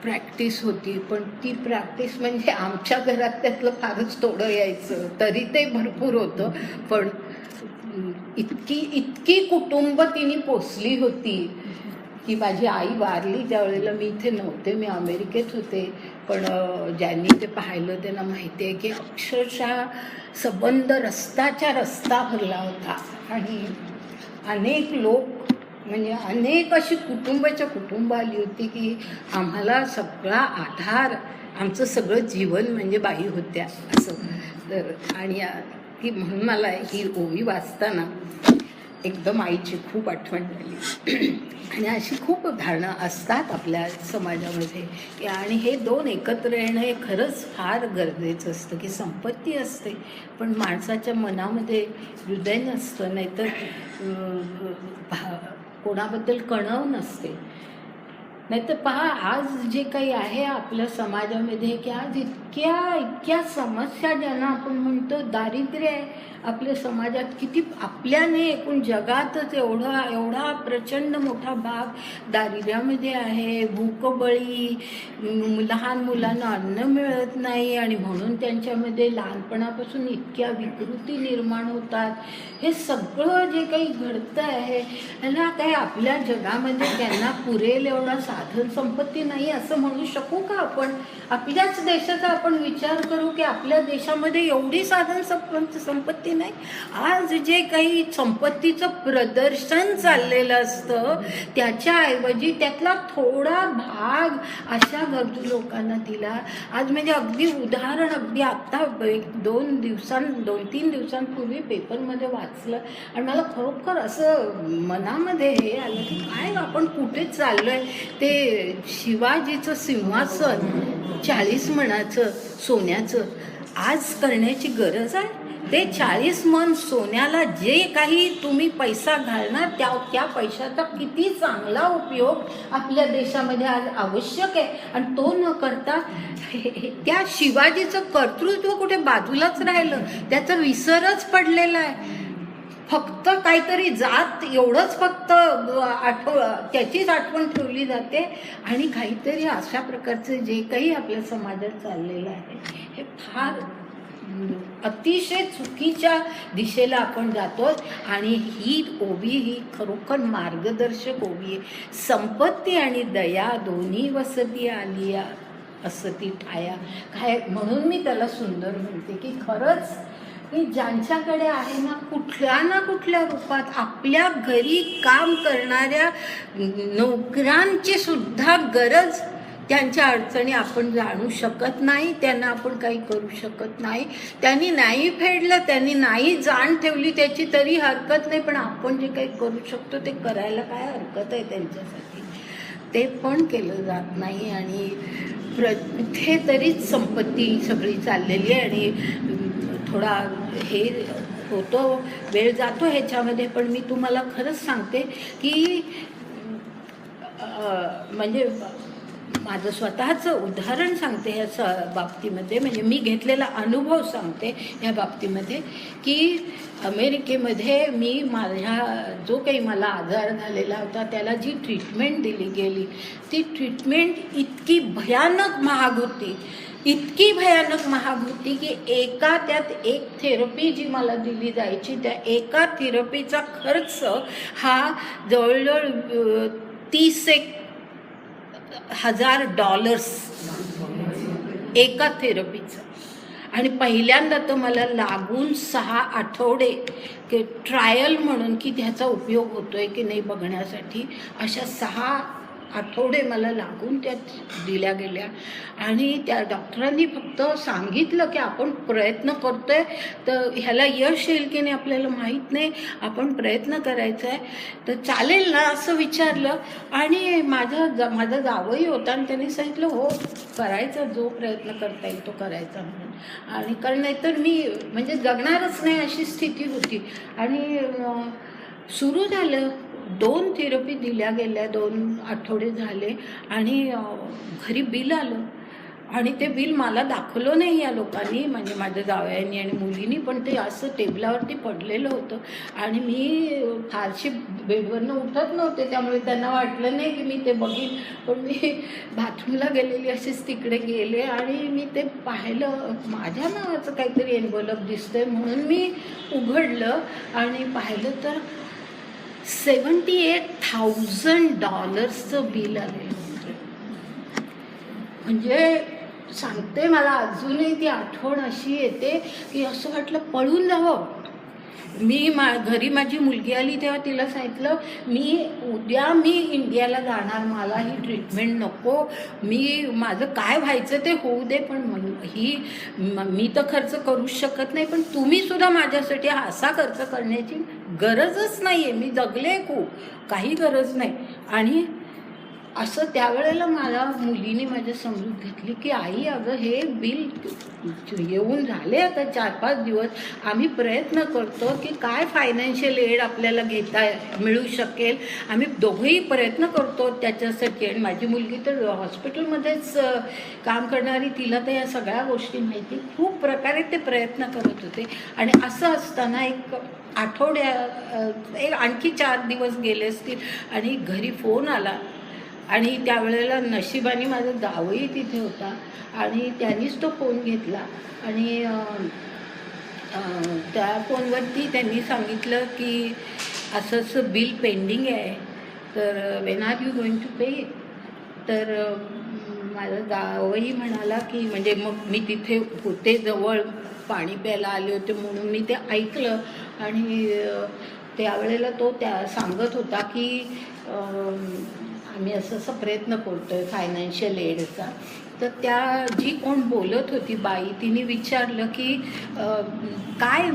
प्रॅक्टिस होती. पण ती प्रॅक्टिस म्हणजे आमच्या घरात त्यातलं फारच थोडं यायचं, तरी ते भरपूर होतं. पण इतकी कुटुंब तिने पोचली होती की माझी आई वारली त्यावेळेला मी इथे नव्हते, मी अमेरिकेत होते. पण ज्यांनी ते पाहिलं त्यांना माहिती आहे की अक्षरशः सबंध रस्ता भरला होता. आणि अनेक लोक, म्हणजे अनेक अशी कुटुंब आली होती की आम्हाला सगळा आधार, आमचं सगळं जीवन म्हणजे बाई होत्या असं. तर आणि ती म्हणून मला ही ओवी वाचताना एकदम आईची खूप आठवण झाली. आणि अशी खूप उदाहरणं असतात आपल्या समाजामध्ये. आणि हे दोन एकत्र येणं हे खरंच फार गरजेचं असतं. की संपत्ती असते पण माणसाच्या मनामध्ये हृदय नसतं, नाहीतर कोणाबद्दल कणव नसते. नाहीतर पहा, आज जे काही आहे आपल्या समाजामध्ये की आज इतक्या समस्या, ज्यांना आपण म्हणतो दारिद्र्य आहे आपल्या समाजात, किती आपल्याने एकूण जगातच एवढा प्रचंड मोठा भाग दारिद्र्यामध्ये आहे. भूकबळी, लहान मुलांना अन्न मिळत नाही आणि म्हणून त्यांच्यामध्ये लहानपणापासून इतक्या विकृती निर्माण होतात. हे सगळं जे काही घडतं आहे ह्याला काही आपल्या जगामध्ये त्यांना पुरेल एवढा साधन संपत्ती नाही असं म्हणू शकू का आपण? आपल्याच देशाचा आपण विचार करू की आपल्या देशामध्ये एवढी साधन संपत्ती नाही. आज जे काही संपत्तीचं प्रदर्शन चाललेलं असतं त्याच्याऐवजी त्यातला थोडा भाग अशा गरजू लोकांना दिला. आज म्हणजे अगदी उदाहरण, अगदी आत्ता 2-3 दिवसांपूर्वी पेपरमध्ये वाचलं आणि मला खरोखर असं मनामध्ये हे आलं की काय आपण कुठे चाललोय. ते शिवाजीचं सिंहासन 40 मणाचं सोन्याचं आज करण्याची गरज आहे. ते 40 मन सोन्याला जे काही तुम्ही पैसा घालणार त्या पैशाचा किती चांगला उपयोग आपल्या देशामध्ये आज आवश्यक आहे. आणि तो न करता त्या शिवाजीचं कर्तृत्व कुठे बाजूलाच राहिलं, त्याचा विसरच पडलेला आहे. फक्त काहीतरी जात एवढंच फक्त त्याचीच आठवण ठेवली जाते. आणि काहीतरी अशा प्रकारचं जे काही आपल्या समाजात चाललेलं आहे हे फार अतिशय चुकीच्या दिशेला आपण जातो. आणि ही ओवी ही खरोखर मार्गदर्शक ओवी आहे. संपत्ती आणि दया दोन्ही वसती आलिया असती ठाया. काय म्हणून मी त्याला सुंदर म्हणते की खरंच की ज्यांच्याकडे आहे ना कुठल्या रूपात आपल्या घरी काम करणाऱ्या नोकरांची सुद्धा गरज, त्यांच्या अडचणी आपण जाणू शकत नाही, त्यांना आपण काही करू शकत नाही. त्यांनी नाही फेडलं, त्यांनी नाही जाण ठेवली त्याची तरी हरकत नाही, पण आपण जे काही करू शकतो ते करायला काय हरकत आहे त्यांच्यासाठी, ते पण केलं जात नाही. आणि कुठेतरीच संपत्ती सगळी चाललेली आहे. आणि थोडा हे होतो, वेळ जातो ह्याच्यामध्ये, पण मी तुम्हाला खरंच सांगते की म्हणजे माझं स्वतःचं उदाहरण सांगते ह्या बाबतीमध्ये, म्हणजे मी घेतलेला अनुभव सांगते ह्या बाबतीमध्ये, की अमेरिकेमध्ये मी माझ्या जो काही मला आजार झालेला होता त्याला जी ट्रीटमेंट दिली गेली, ती ट्रीटमेंट इतकी भयानक महाग होती, इतकी भयानक महाग होती की त्यात एक थेरपी जी मला दिली जायची, त्या एका थेरपीचा खर्च हा जवळजवळ $30,000 एका थेरपीचं. आणि पहिल्यांदा तर मला लागून 6 आठवडे की ट्रायल म्हणून की त्याचा उपयोग होतोय की नाही बघण्यासाठी, अशा 6 आठवडे मला लागून त्या दिल्या गेल्या. आणि त्या डॉक्टरांनी फक्त सांगितलं की आपण प्रयत्न करतोय, तर ह्याला यश येईल की नाही आपल्याला माहीत नाही, आपण प्रयत्न करायचा आहे, तर चालेल ना असं विचारलं. आणि माझा जावई होता आणि त्यांनी सांगितलं हो करायचा, जो प्रयत्न करता येईल तो करायचा म्हणून. आणि कारण नाहीतर मी म्हणजे जगणारच नाही अशी स्थिती होती. आणि सुरू झालं, 2 थेरपी दिल्या गेल्या, 2 आठवडे झाले आणि घरी बिल आलं. आणि ते बिल मला दाखवलं नाही या लोकांनी, म्हणजे माझ्या जावयांनी आणि मुलींनी, पण ते असं टेबलावरती पडलेलं होतं. आणि मी फारशी बेडवरनं उठत नव्हते, त्यामुळे त्यांना वाटलं नाही की मी ते बघीन. पण मी बाथरूमला गेलेली अशीच तिकडे गेले आणि मी ते पाहिलं, माझ्या नावाचं काहीतरी एन्व्हलप दिसतंय म्हणून मी उघडलं आणि पाहिलं तर $78,000 बिल आलेलं होतं. म्हणजे सांगते, मला अजूनही ती आठवण अशी येते की असं वाटलं पळून जावं. मी घरी माझी मुलगी आली तेव्हा तिला सांगितलं उद्या मी इंडियाला जाणार, मला ही ट्रीटमेंट नको, माझं काय व्हायचं ते होऊ दे, पण मी तर खर्च करूच शकत नाही, पण तुम्ही सुद्धा माझ्यासाठी असा खर्च करण्याची गरजच नाही आहे, मी जगले खूप, काही गरज नाही. आणि असं त्यावेळेला मला मुलीने माझ्या समजूत घेतली की आई अगं हे बिल येऊन झाले आता 4-5 दिवस, आम्ही प्रयत्न करतो की काय फायनान्शियल एड आपल्याला मिळू शकेल, आम्ही दोघंही प्रयत्न करतो त्याच्यासाठी. आणि माझी मुलगी तर हॉस्पिटलमध्येच काम करणारी, तिला तर या सगळ्या गोष्टी माहिती, खूप प्रकारे ते प्रयत्न करत होते. आणि असं असताना एक आणखी 4 दिवस गेले असतील आणि घरी फोन आला. आणि त्यावेळेला नशिबाने माझा जावई तिथे होता आणि त्यांनीच तो फोन घेतला. आणि त्या फोनवरती त्यांनी सांगितलं की असं बिल पेंडिंग आहे, तर when are you going to pay it. तर माझा जावई म्हणाला की, म्हणजे मग मी तिथे होते जवळ, पाणी प्यायला आले होते म्हणून मी ते ऐकलं. आणि त्यावेळेला तो सांगत होता की आम्ही असं प्रयत्न करतो आहे फायनान्शियल एडचा. तर जी कोण बोलत होती बाई, तिने विचारलं की काय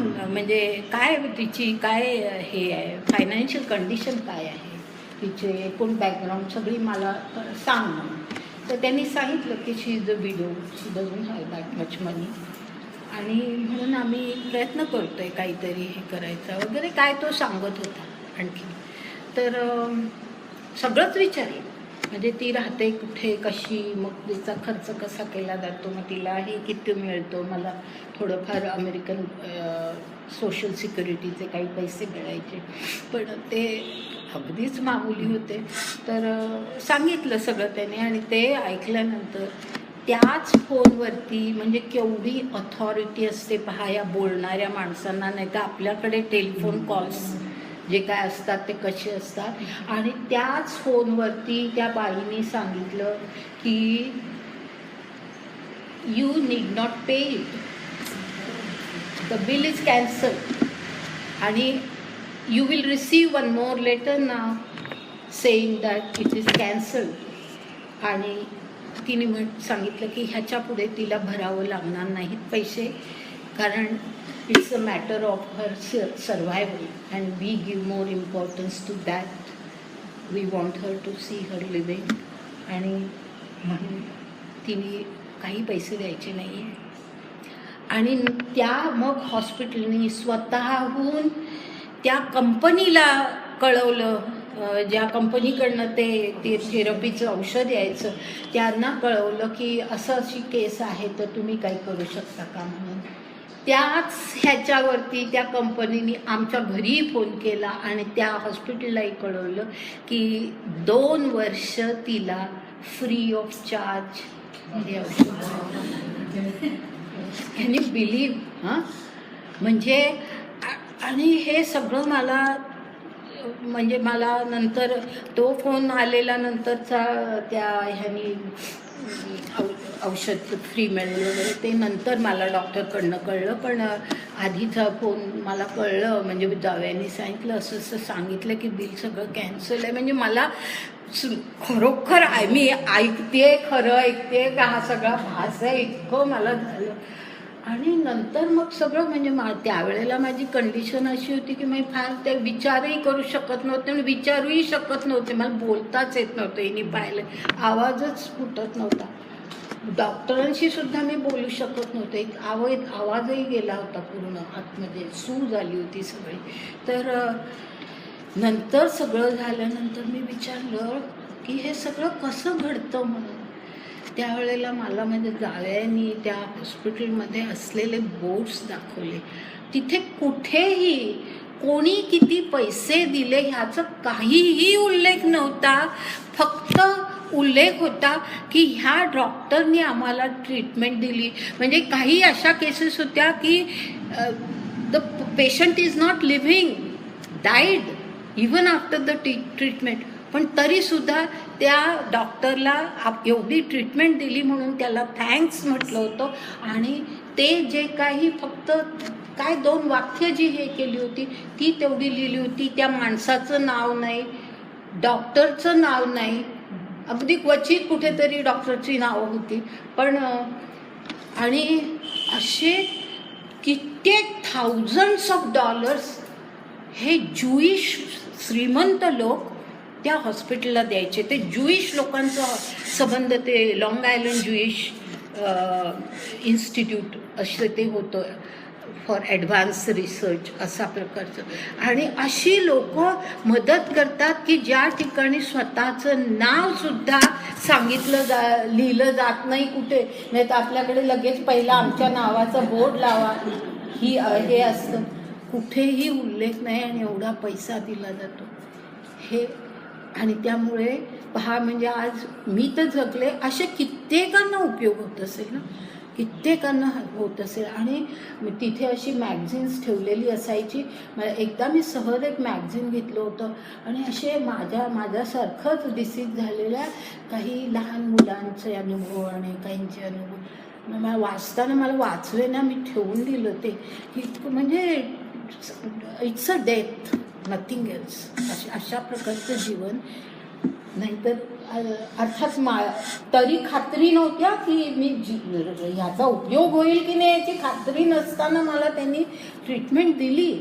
तिची काय हे आहे, फायनान्शियल कंडिशन काय आहे, तिचे एकूण बॅकग्राऊंड सगळी मला सांग म्हणून. तर त्यांनी सांगितलं की she is a widow, she doesn't have that much money, आणि म्हणून आम्ही प्रयत्न करतो आहे काहीतरी हे करायचा वगैरे, काय तो सांगत होता आणखी. तर सगळंच विचारलं, म्हणजे ती राहते कुठे, कशी, मग तिचा खर्च कसा केला जातो, मग तिलाही किती मिळतो, मला थोडंफार अमेरिकन सोशल सिक्युरिटीचे काही पैसे मिळायचे, पण ते अगदीच मामूली होते. तर सांगितलं सगळं त्याने. आणि ते ऐकल्यानंतर त्याच फोनवरती, म्हणजे केवढी अथॉरिटी असते पहा या बोलणाऱ्या माणसांना, नाही तर आपल्याकडे टेलिफोन कॉल्स जे काय असतात ते कसे असतात. आणि त्याच फोनवरती त्या बाईने सांगितलं की you need not pay it, the bill is cancel, आणि you will receive 1 more letter now saying that it is cancel. आणि तिने सांगितलं की ह्याच्या पुढे तिला भरावं लागणार नाहीत पैसे, कारण it's a matter of her survival and we give more importance to that. We want her to see her living. आणि म्हणून तिने काही पैसे द्यायचे नाही आहे. आणि मग हॉस्पिटलने स्वतःहून त्या कंपनीला कळवलं ज्या कंपनीकडनं ते थेरपीचं औषध यायचं त्यांना कळवलं की अशी केस आहे तर तुम्ही काही करू शकता का म्हणून. त्याच ह्याच्यावरती त्या कंपनीने आमच्या घरीही फोन केला आणि त्या हॉस्पिटललाही कळवलं की 2 वर्ष तिला फ्री ऑफ चार्ज हे औषध. Can you believe? म्हणजे आणि हे सगळं म्हणजे मला नंतर तो फोन आलेला नंतरचा त्या ह्यानी औषध फ्री मिळालं वगैरे ते नंतर मला डॉक्टरकडनं कळलं. पण आधीचा फोन मला कळलं म्हणजे जावयाने सांगितलं असं सांगितलं की बिल सगळं कॅन्सल आहे. म्हणजे मला खरोखर मी खरं ऐकते का हा सगळा भास आहे इतकं मला झालं. आणि नंतर मग सगळं म्हणजे त्यावेळेला माझी कंडिशन अशी होती की मी फार ते विचारही करू शकत नव्हते आणि विचारूही शकत नव्हते. मला बोलताच येत नव्हतं. हिने पाहिलं आवाजच फुटत नव्हता. डॉक्टरांशी सुद्धा मी बोलू शकत नव्हते. आवाजही गेला होता पूर्ण आतमध्ये, सूज आली होती सगळी. तर नंतर सगळं झाल्यानंतर मी विचारलं की हे सगळं कसं घडतं म्हणून. त्यावेळेला मला म्हणजे जावयानी त्या हॉस्पिटलमध्ये असलेले बोर्ड्स दाखवले. तिथे कुठेही कोणी किती पैसे दिले ह्याचा काहीही उल्लेख नव्हता. फक्त उल्लेख होता की ह्या डॉक्टरनी आम्हाला ट्रीटमेंट दिली. म्हणजे काही अशा केसेस होत्या की the patient is not living, died even after the treatment, पण तरीसुद्धा त्या डॉक्टरला एवढी ट्रीटमेंट दिली म्हणून त्याला थँक्स म्हटलं होतं. आणि ते जे काही फक्त 2 वाक्य जी हे केली होती ती तेवढी लिहिली होती. त्या माणसाचं नाव नाही, डॉक्टरचं नाव नाही, अगदी क्वचित कुठेतरी डॉक्टरची नावं होती. पण आणि असे कित्येक थाउजंड्स ऑफ डॉलर्स हे ज्यूइश श्रीमंत लोक त्या हॉस्पिटलला द्यायचे. ते ज्यूइश लोकांचा संबंध, ते लॉंग आयलंड ज्यूइश इन्स्टिट्यूट असं ते होतं फॉर ॲडव्हान्स रिसर्च असा प्रकारचं. आणि अशी लोक मदत करतात की ज्या ठिकाणी स्वतःचं नावसुद्धा लिहिलं जात नाही कुठे. नाही तर आपल्याकडे लगेच पहिला आमच्या नावाचा बोर्ड लावा हे असतं. कुठेही उल्लेख नाही आणि एवढा पैसा दिला जातो हे. आणि त्यामुळे म्हणजे आज मी तर जगले, असे कित्येकांना उपयोग होत असेल ना, कित्येकांना होत असेल. आणि तिथे अशी मॅगझिन्स ठेवलेली असायची. एकदा मी सहज एक मॅगझिन घेतलं होतं आणि असे माझ्यासारखंच डिसीज झालेल्या काही लहान मुलांचे अनुभव आणि काहींचे अनुभव मला वाचताना मला वाचले ना, मी ठेवून दिलं ते की म्हणजे it's a death, nothing else. अशा प्रकारचं जीवन. नाहीतर अर्थात तरी खात्री नव्हत्या की ह्याचा उपयोग होईल की नाही याची खात्री नसताना मला त्यांनी ट्रीटमेंट दिली.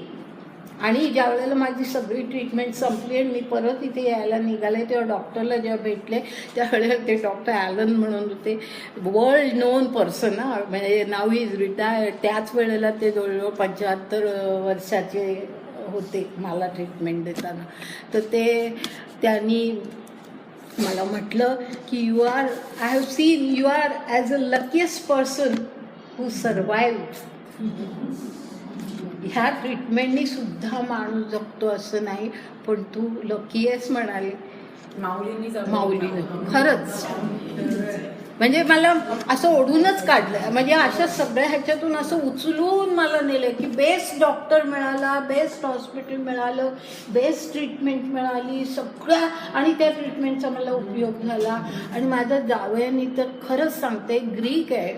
आणि ज्या वेळेला माझी सगळी ट्रीटमेंट संपली आणि मी परत इथे यायला निघाले तेव्हा डॉक्टरला जेव्हा भेटले त्यावेळेला ते डॉक्टर ॲलन म्हणून होते, वर्ल्ड नोन पर्सन. म्हणजे नाव इज रिटायर्ड. त्याच वेळेला ते जवळजवळ 75 वर्षाचे होते मला ट्रीटमेंट देताना. तर त्यांनी मला म्हटलं की I have seen you are as a luckiest person who survived. ह्या ट्रीटमेंटनी सुद्धा माणूस जगतो असं नाही, पण तू लकी आहेस म्हणाले माऊलीनं. खरंच म्हणजे मला असं ओढूनच काढलं. म्हणजे अशा सगळ्या ह्याच्यातून असं उचलून मला नेलं की बेस्ट डॉक्टर मिळाला, बेस्ट हॉस्पिटल मिळालं, बेस्ट ट्रीटमेंट मिळाली सगळ्या. आणि त्या ट्रीटमेंटचा मला उपयोग झाला. आणि माझ्या जावयानी तर खरंच सांगते ग्रीक आहे,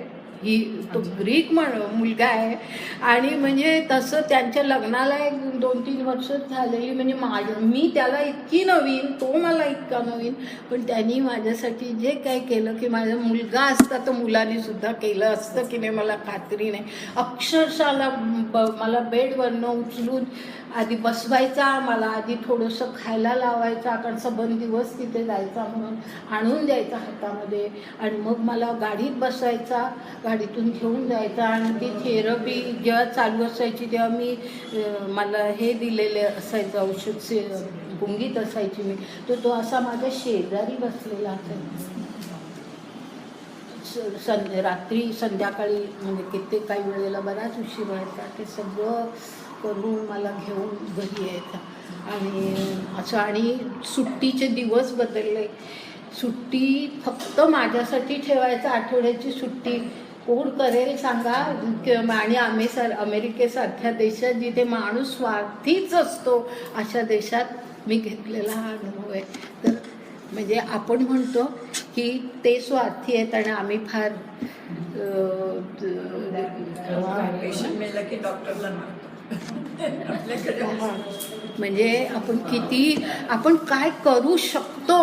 तो ग्रीक मुलगा आहे. आणि म्हणजे तसं त्यांच्या लग्नाला 2-3 वर्ष झालेली. म्हणजे मी त्याला इतकी नवीन, तो मला इतका नवीन. पण त्यांनी माझ्यासाठी जे काय केलं की माझा मुलगा असता तर मुलाने सुद्धा केलं असतं की नाही मला खात्री नाही. अक्षरशः मला बेडवरनं उचलून आधी बसवायचा, मला आधी थोडंसं खायला लावायचा, कारण सबंध दिवस तिथे जायचा म्हणून आणून द्यायचा हातामध्ये. आणि मग मला गाडीत बसवायचा, गाडीतून घेऊन जायचा. आणि ती थेरपी जेव्हा चालू असायची तेव्हा मला हे दिलेले असायचं औषध गुंगीत असायची मी, तर तो असा माझ्या शेजारी बसलेला असायचा. रात्री संध्याकाळी म्हणजे कित्येक काही वेळेला बराच उशीर व्हायचा, ते सगळं करून मला घेऊन घरी यायचा. आणि असं, आणि सुट्टीचे दिवस बदलले. सुट्टी फक्त माझ्यासाठी ठेवायचं, आठवड्याची सुट्टी कोण करेल सांगा. आणि अमेरिकेसारख्या देशात जिथे माणूस स्वार्थीच असतो, अशा देशात मी घेतलेला हा अनुभव आहे. तर म्हणजे आपण म्हणतो की ते स्वार्थी आहेत आणि आम्ही फार पेशंट मेला की डॉक्टरला म्हणजे आपण काय करू शकतो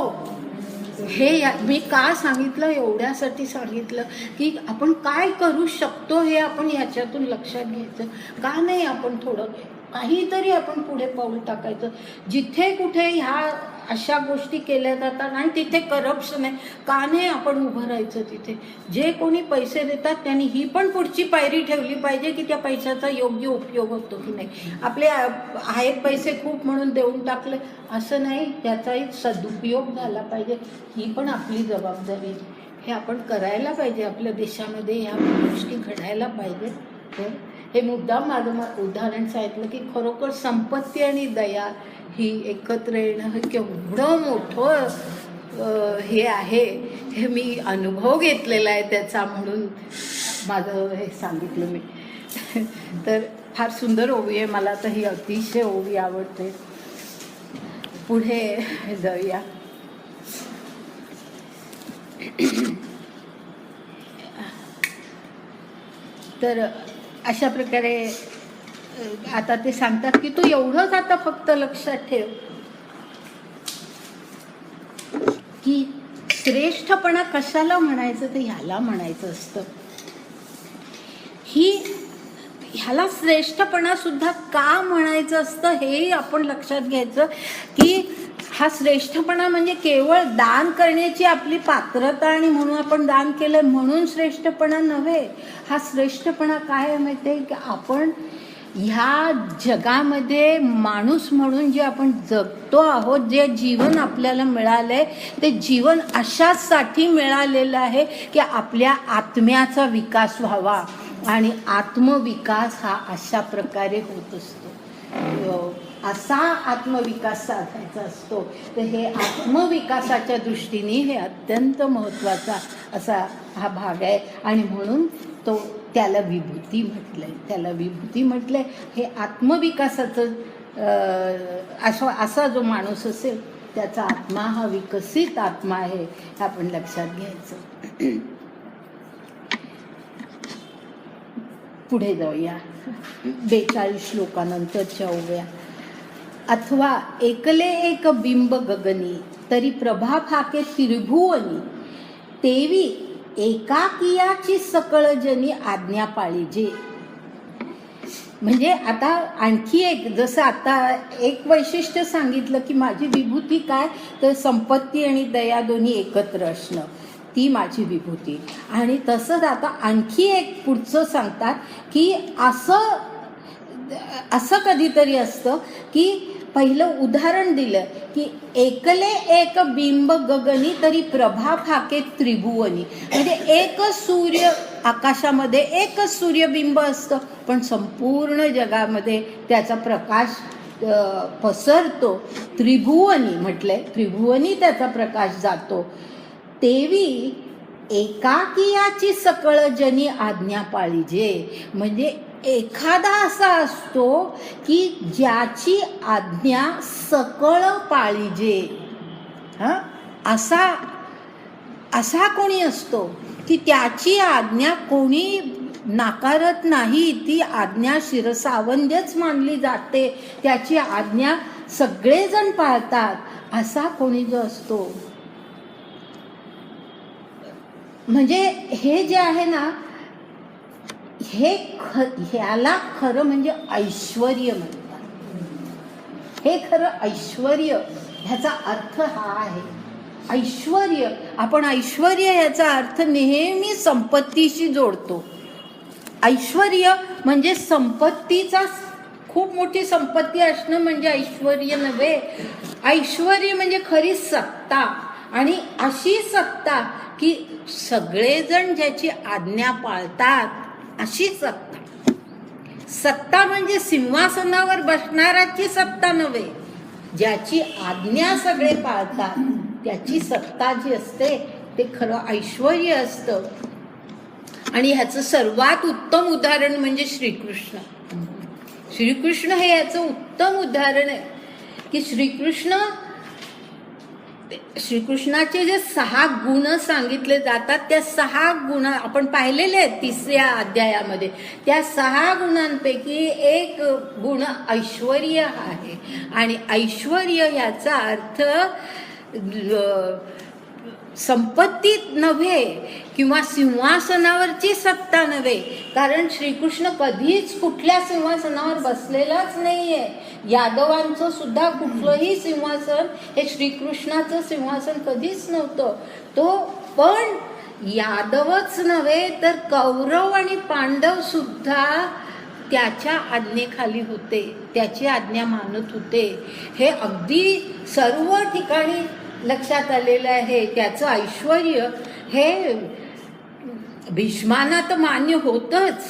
हे मी का सांगितलं, एवढ्यासाठी सांगितलं की आपण काय करू शकतो हे आपण ह्याच्यातून लक्षात घ्यायचं. का नाही आपण थोडं काहीतरी आपण पुढे पाऊल टाकायचं. जिथे कुठे ह्या अशा गोष्टी केल्या जातात आणि तिथे करप्शन आहे, का नाही आपण उभं राहायचं तिथे. जे कोणी पैसे देतात त्यांनी ही पण पुढची पायरी ठेवली पाहिजे की त्या पैशाचा योग्य उपयोग होतो की नाही. आपले आहेत पैसे खूप म्हणून देऊन टाकले असं नाही, त्याचाही सदुपयोग झाला पाहिजे, ही पण आपली जबाबदारी. हे आपण करायला पाहिजे. आपल्या देशामध्ये ह्या गोष्टी घडायला पाहिजे. हे मुद्दाम माझं उदाहरण सांगितलं की खरोखर संपत्ती आणि दया ही एकत्र येणं हे केवढं मोठं हे आहे, हे मी अनुभव घेतलेला आहे त्याचा, म्हणून माझं हे सांगितलं मी. तर फार सुंदर ओवी आहे, मला तर ही अतिशय ओवी आवडते. पुढे जाऊया. तर अशा प्रकारे आता ते सांगतात की तू एवढंच आता फक्त लक्षात ठेव की श्रेष्ठपणा कशाला म्हणायचं, ते ह्याला म्हणायचं असतं. ह्याला श्रेष्ठपणा सुद्धा का म्हणायचं असतं हे आपण लक्षात घ्यायचं की हा श्रेष्ठपणा म्हणजे केवळ दान करण्याची आपली पात्रता आणि म्हणून आपण दान केलं म्हणून श्रेष्ठपणा नव्हे. हा श्रेष्ठपणा काय आहे माहिती आहे की आपण ह्या जगामध्ये माणूस म्हणून जे आपण जगतो आहोत, जे जीवन आपल्याला मिळालंय ते जीवन अशासाठी मिळालेलं आहे की आपल्या आत्म्याचा विकास व्हावा. आणि आत्मविकास हा अशा प्रकारे होत असतो, असा आत्मविकास साधायचा असतो. तर हे आत्मविकासाच्या दृष्टीने हे अत्यंत महत्त्वाचा असा हा भाग आहे. आणि म्हणून त्याला विभूती म्हटलंय. त्याला विभूती म्हटलंय. हे आत्मविकासाचं असा जो माणूस असेल त्याचा आत्मा हा विकसित आत्मा आहे, हे आपण लक्षात घ्यायचं. पुढे जाऊया 42 श्लोकानंतरच्या ओव्या. अथवा एकले एक बिंब गगनी तरी प्रभा फाके त्रिभुवनी तेवी एकाकियाची सकळ जनी आज्ञा पाळीजे. म्हणजे आता आणखी एक, जसं आता एक वैशिष्ट्य सांगितलं की माझी विभूती काय, तर संपत्ती आणि दया दोन्ही एकत्र असणं, ती माझी विभूती. आणि तसंच आता आणखी एक पुढचं सांगतात की असं कधीतरी असतं की पहिलं उदाहरण दिलं की एकले एक बिंब गगनी तरी प्रभा फाके त्रिभुवनी. म्हणजे एकच सूर्य, आकाशामध्ये एकच सूर्यबिंब असतं पण संपूर्ण जगामध्ये त्याचा प्रकाश पसरतो. त्रिभुवनी म्हटलंय, त्रिभुवनी त्याचा प्रकाश जातो. तेवी एकाकियाची सकळ जनी आज्ञा पाळीजे. म्हणजे एखादा असा असतो की ज्याची आज्ञा सकळ पाळीजे. असा कोणी असतो की त्याची आज्ञा कोणी नाकारत नाही, ती आज्ञा शिरसावंद्यच मानली जाते, त्याची आज्ञा सगळेजण पाळतात. असा कोणी जो असतो, म्हणजे हे जे आहे ना, ह्याला खरं म्हणजे ऐश्वर्य म्हणतात. हे खरं ऐश्वर्य, ह्याचा अर्थ हा आहे. ऐश्वर्य, आपण ऐश्वर्य ह्याचा अर्थ नेहमी संपत्तीशी जोडतो. ऐश्वर्य म्हणजे संपत्तीचा खूप मोठी संपत्ती असणं म्हणजे ऐश्वर्य नव्हे. ऐश्वर्य म्हणजे खरी सत्ता, आणि अशी सत्ता की सगळेजण ज्याची आज्ञा पाळतात अशी सत्ता. सत्ता म्हणजे सिंहासनावर बसणाराची सत्ता नव्हे, ज्याची आज्ञा सगळे पाळतात त्याची सत्ता जी असते ते खरं ऐश्वर्य असतं. आणि ह्याचं सर्वात उत्तम उदाहरण म्हणजे श्रीकृष्ण. श्रीकृष्ण हे याचं उत्तम उदाहरण आहे की श्रीकृष्णाचे जे 6 गुण सांगितले जातात, त्या 6 गुण आपण पाहिलेले आहेत 3ऱ्या अध्यायामध्ये. त्या 6 गुणांपैकी एक गुण ऐश्वर्य आहे. आणि ऐश्वर्य याचा अर्थ संपत्ती नव्हे किंवा सिंहासनावरची सत्ता नव्हे, कारण श्रीकृष्ण कधीच कुठल्या सिंहासनावर बसलेलाच नाहीये. यादवांचं सुद्धा कुठलंही सिंहासन हे श्रीकृष्णाचं सिंहासन कधीच नव्हतं. तो पण यादवच नव्हे तर कौरव आणि पांडव सुद्धा त्याच्या आज्ञेखाली होते, त्याची आज्ञा मानत होते. हे अगदी सर्व ठिकाणी लक्षात आलेलं आहे. त्याचं ऐश्वर्य हे भीष्मांना तर मान्य होतच.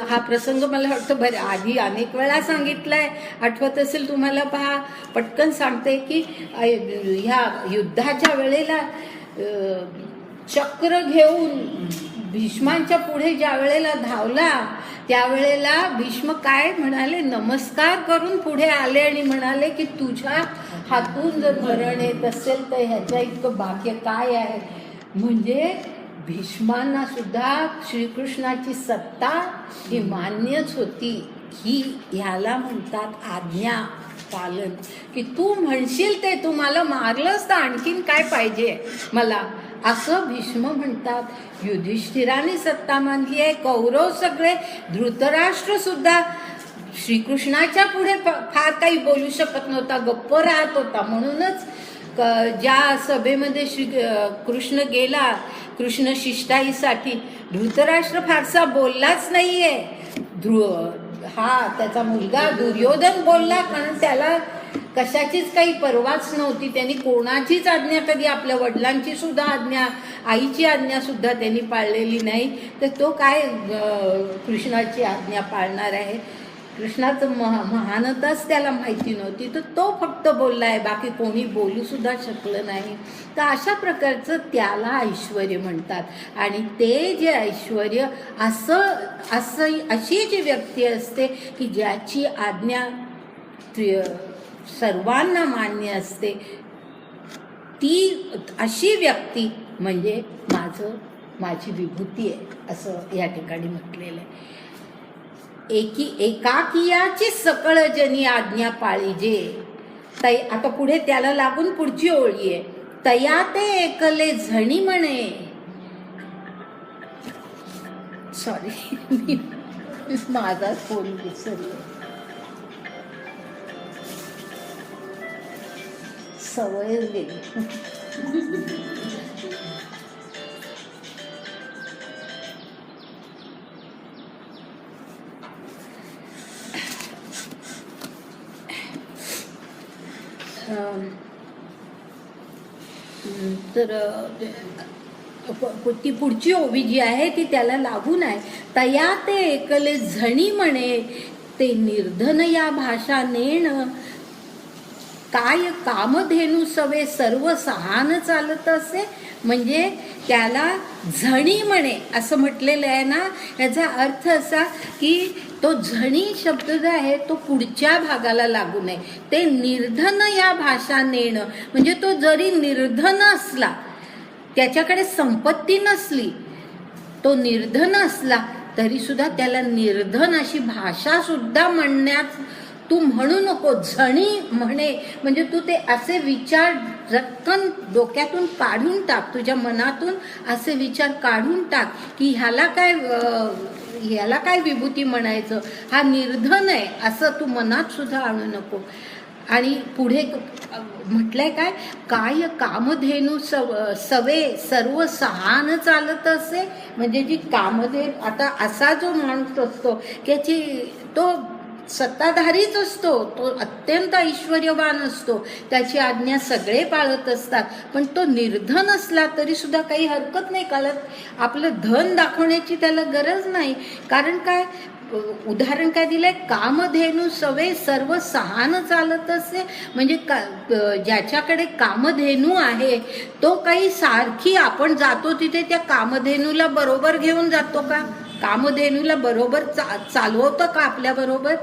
हा प्रसंग मला वाटतं बरं आधी अनेक वेळा सांगितलाय, आठवत असेल तुम्हाला. पहा, पटकन सांगते की ह्या युद्धाच्या वेळेला चक्र घेऊन भीष्मांच्या पुढे ज्या वेळेला धावला त्यावेळेला भीष्म काय म्हणाले, नमस्कार करून पुढे आले आणि म्हणाले की तुझ्या हातून जर मरण येत असेल तर ह्याच्या इतकं भाग्य काय आहे. म्हणजे भीष्मांना सुद्धा श्रीकृष्णाची सत्ता ही मान्यच होती. ही ह्याला म्हणतात आज्ञा पालन, की तू म्हणशील ते, तू मला मारलंस तर आणखीन काय पाहिजे मला, असं भीष्म म्हणतात. युधिष्ठिराने सत्ता मानली आहे. कौरव सगळे, धृतराष्ट्र सुद्धा श्रीकृष्णाच्या पुढे फार काही बोलू शकत नव्हता, गप्प राहत होता. म्हणूनच ज्या सभेमध्ये कृष्ण गेला कृष्ण शिष्टाईसाठी, धृतराष्ट्र फारसा बोललाच नाहीये. त्याचा मुलगा दुर्योधन बोलला, कारण त्याला कशाचीच काही परवाच नव्हती. त्यांनी कोणाचीच आज्ञा, कधी आपल्या वडिलांची सुद्धा आज्ञा, आईची आज्ञा सुद्धा त्यांनी पाळलेली नाही, तर तो काय कृष्णाची आज्ञा पाळणार आहे. कृष्णाचं महानताच त्याला माहिती नव्हती, तर तो फक्त बोलला आहे, बाकी कोणी बोलू सुद्धा शकलं नाही. तर अशा प्रकारचं त्याला ऐश्वर्य म्हणतात. आणि ते जे ऐश्वर्य अशी जी व्यक्ती असते की ज्याची आज्ञा सर्वांना मान्य असते, ती अशी व्यक्ती म्हणजे माझी विभूती आहे, असं या ठिकाणी म्हटलेलं आहे. एकाकियाची सकळ जनी आज्ञा पाळीजे. आता पुढे त्याला लागून पुढची ओळी आहे, तया ते एकले झणी म्हणे. सॉरी, माझा फोन विसरलो, सवयच गेली. तर ती पुढची ओवी जी आहे ती त्याला लागून आहे. तया ते एकले झणी म्हणे, ते निर्धन या भाषा नेण. काय कामधेनू सवे सर्व सहान चालत असे. म्हणजे त्याला झणी म्हणे असं म्हटलेलं आहे ना, याचा अर्थ असा की तो झणी शब्द जो आहे तो पुढच्या भागाला लागू नये. ते निर्धन या भाषा नेणं म्हणजे तो जरी निर्धन असला, त्याच्याकडे संपत्ती नसली, तो निर्धन असला तरी सुद्धा त्याला निर्धन अशी भाषा सुद्धा म्हणण्यात तू म्हणू नको. झणी म्हणे म्हणजे तू ते असे विचार रक्कन डोक्यातून काढून टाक, तुझ्या मनातून असे विचार काढून टाक की ह्याला काय विभूती म्हणायचं, हा निर्धन आहे असं तू मनात सुद्धा आणू नको. आणि पुढे म्हटलंय काय कामधेनू सवे सर्व सहान चालत असे. म्हणजे जी कामधेनू, आता असा जो माणूस असतो की तो सत्ताधारीच असतो, तो अत्यंत ऐश्वर्यवान असतो, त्याची आज्ञा सगळे पाळत असतात, पण तो निर्धन असला तरी सुद्धा काही हरकत नाही. कारण आपलं धन दाखवण्याची त्याला गरज नाही. कारण काय, उदाहरण काय दिलंय, कामधेनू सवे सर्व सहान चालत असे. म्हणजे ज्याच्याकडे कामधेनू आहे तो काही सारखी आपण जातो तिथे त्या कामधेनूला बरोबर घेऊन जातो का? कामधेनूला बरोबर चालवतो का आपल्या बरोबर?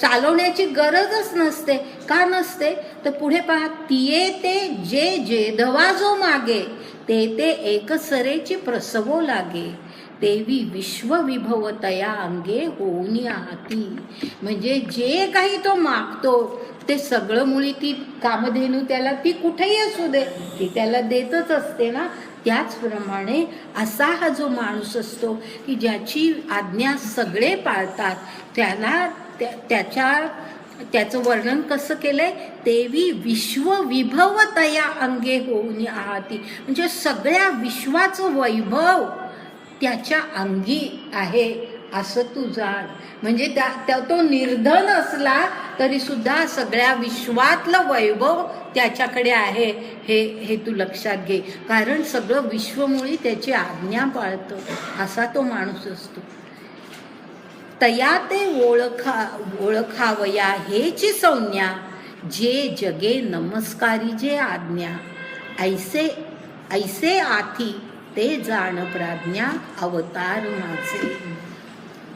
चालवण्याची गरजच नसते. का नसते? तर पुढे पहा, तिये ते जे जे धवा जो मागे ते ते एक सरेची प्रसवो लागे, देवी विश्वविभवतया अंगे होऊनी आहाती. म्हणजे जे काही तो मागतो ते सगळं मुळी ती कामधेनू त्याला, ती कुठेही असू दे, ती त्याला देतच असते ना. त्याचप्रमाणे असा हा जो माणूस असतो की ज्याची आज्ञा सगळे पाळतात, त्याला त्याचं वर्णन कसं केलंय, देवी विश्वविभवतया अंगे होऊनी आहाती. म्हणजे सगळ्या विश्वाचं वैभव त्याच्या अंगी आहे असं तू जाण. म्हणजे तो निर्धन असला तरी सुद्धा सगळ्या विश्वातलं वैभव त्याच्याकडे आहे, हे तू लक्षात घे. कारण सगळं विश्वमुळी त्याची आज्ञा पाळतं, असा तो माणूस असतो. तया ते ओळखावया हेची संज्ञा, जे जगे नमस्कारी जे आज्ञा, ऐसे आथी ते जाण प्राज्ञा अवतार माझे.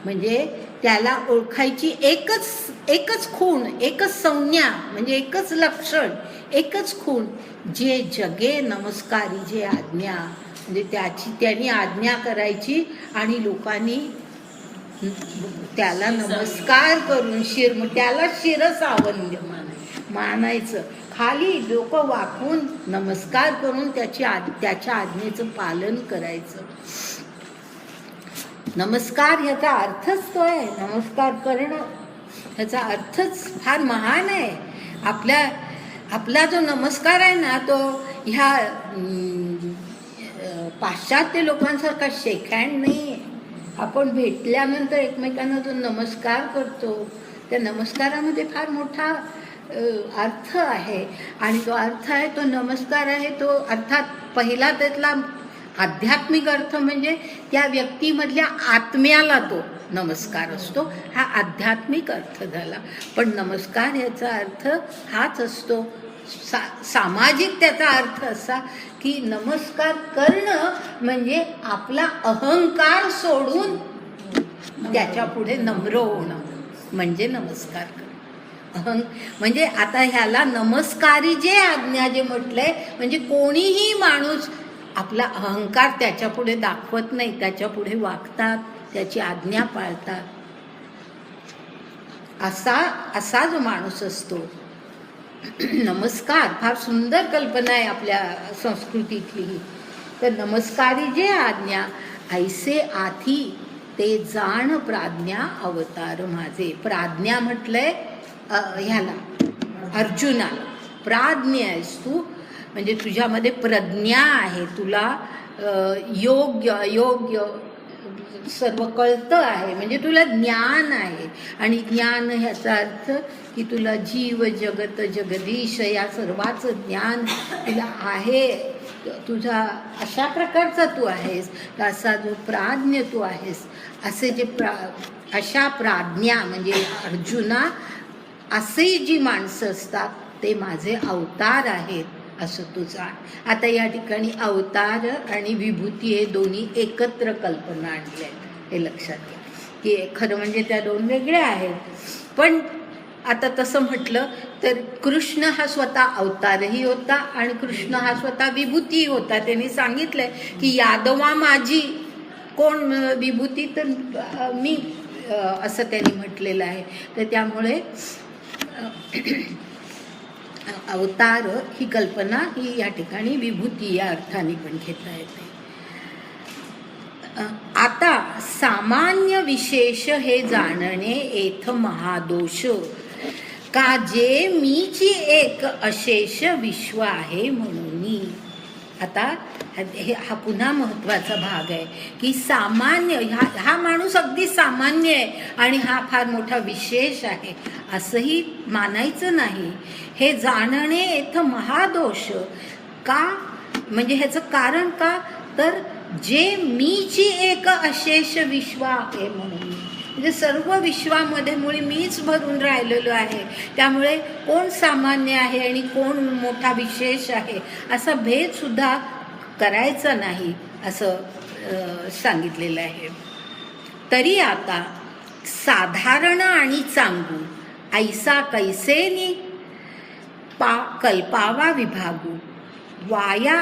म्हणजे त्याला ओळखायची एकच खूण, एकच संज्ञा, म्हणजे एकच लक्षण, एकच खूण, जे जगे नमस्कारी जे आज्ञा. म्हणजे त्यांनी आज्ञा करायची आणि लोकांनी त्याला नमस्कार करून त्याला शिरसावंद्य मानायचं, खाली डोकं वाकून नमस्कार करून त्याच्या आज्ञेचं पालन करायचं. नमस्कार ह्याचा अर्थच तो आहे, नमस्कार करणं ह्याचा अर्थच फार महान आहे. आपला जो नमस्कार आहे ना, तो ह्या पाश्चात्य लोकांसारखा शेक हँड नाही आहे. आपण भेटल्यानंतर एकमेकांना जो नमस्कार करतो, त्या नमस्कारामध्ये फार मोठा अर्थ आहे. आणि तो अर्थ आहे, तो नमस्कार आहे, तो अर्थात पहिला त्यातला आध्यात्मिक अर्थ म्हणजे त्या व्यक्तीमधल्या आत्म्याला तो नमस्कार असतो, हा आध्यात्मिक अर्थ झाला. पण नमस्कार याचा अर्थ हाच असतो. सामाजिक त्याचा अर्थ असा की नमस्कार करणं म्हणजे आपला अहंकार सोडून त्याच्या पुढे नम्र होणं म्हणजे नमस्कार करणं. म्हणजे आता ह्याला नमस्कारी जे आज्ञा जे म्हटलंय, म्हणजे कोणीही माणूस आपला अहंकार त्याच्या पुढे दाखवत नाही, त्याच्या पुढे वागतात, त्याची आज्ञा पाळतात, असा जो माणूस असतो. नमस्कार फार सुंदर कल्पना आहे आपल्या संस्कृतीतली. तर नमस्कारी जे आज्ञा, ऐसे आथी ते जाण प्राज्ञा अवतार माझे. प्राज्ञा म्हटलंय ह्याला अर्जुनाला, प्राज्ञ आहेस तू, म्हणजे तुझ्यामध्ये प्रज्ञा आहे, तुला योग्य सर्व कळतं आहे, म्हणजे तुला ज्ञान आहे. आणि ज्ञान ह्याचा अर्थ की तुला जीव जगत जगदीश या सर्वाचं ज्ञान तुला आहे, तुझा अशा प्रकारचा तू आहेस, असा जो प्राज्ञ तू आहेस. असे जे अशा प्राज्ञा म्हणजे अर्जुना, असे जी माणसं असतात ते माझे अवतार आहेत असं तू जाण. आता या ठिकाणी अवतार आणि विभूती हे दोन्ही एकत्र कल्पना आणल्या आहेत, हे लक्षात घ्या की खरं म्हणजे त्या दोन वेगळ्या आहेत. पण आता तसं म्हटलं तर कृष्ण हा स्वतः अवतारही होता आणि कृष्ण हा स्वतः विभूती होता. त्यांनी सांगितलंय की यादवा माझी कोण विभूती, तर मी, असं त्यांनी म्हटलेलं आहे. तर त्यामुळे अवतार ही कल्पना ही या ठिकाणी विभूती या अर्थाने पण घेता येते. आता सामान्य विशेष हे जाणणे एथ महादोष, का जे मीची एक अशेष विश्व आहे म्हणून. आता हा पुन्हा महत्त्वाचा भाग आहे की सामान्य हा माणूस अगदी सामान्य आहे आणि हा फार मोठा विशेष आहे असंही मानायचं नाही. हे जाणणे इथं महादोष का, म्हणजे ह्याचं कारण का, तर जे मीची एक अशेष विश्व आहे म्हणून, म्हणजे सर्व विश्वामध्ये मुळे मीच भरून राहिलेलो आहे. त्यामुळे कोण सामान्य आहे आणि कोण मोठा विशेष आहे असा भेदसुद्धा करायचा नाही असं सांगितलेलं आहे. तरी आता साधारण आणि चांगू ऐसा कैसेनी कल्पावा विभागू वाया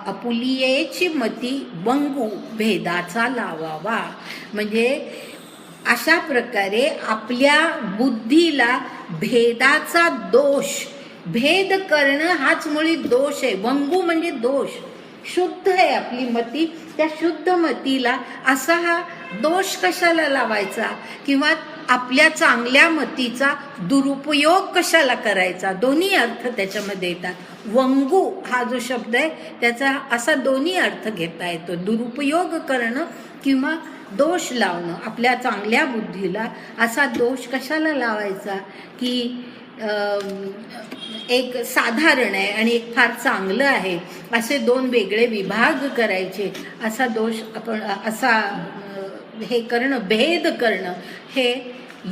आपुलियेची मती वंगू भेदाचा लावावा. म्हणजे अशा प्रकारे आपल्या बुद्धीला भेदाचा दोष, भेद करणं हाच मुळी दोष आहे. वंगू म्हणजे दोष. शुद्ध आहे आपली मती, त्या शुद्ध मतीला असा हा दोष कशाला लावायचा किंवा आपल्या चांगल्या मतीचा दुरुपयोग कशाला करायचा. दोन्ही अर्थ त्याच्यामध्ये येतात. वंगू हा जो शब्द आहे त्याचा असा दोन्ही अर्थ घेता येतो. दुरुपयोग करणं किंवा दोष लावणं. आपल्या चांगल्या बुद्धीला असा दोष कशाला लावायचा की एक साधारण आहे आणि एक फार चांगलं आहे असे दोन वेगळे विभाग करायचे. असा दोष आपण असा हे करणं, भेद करणं हे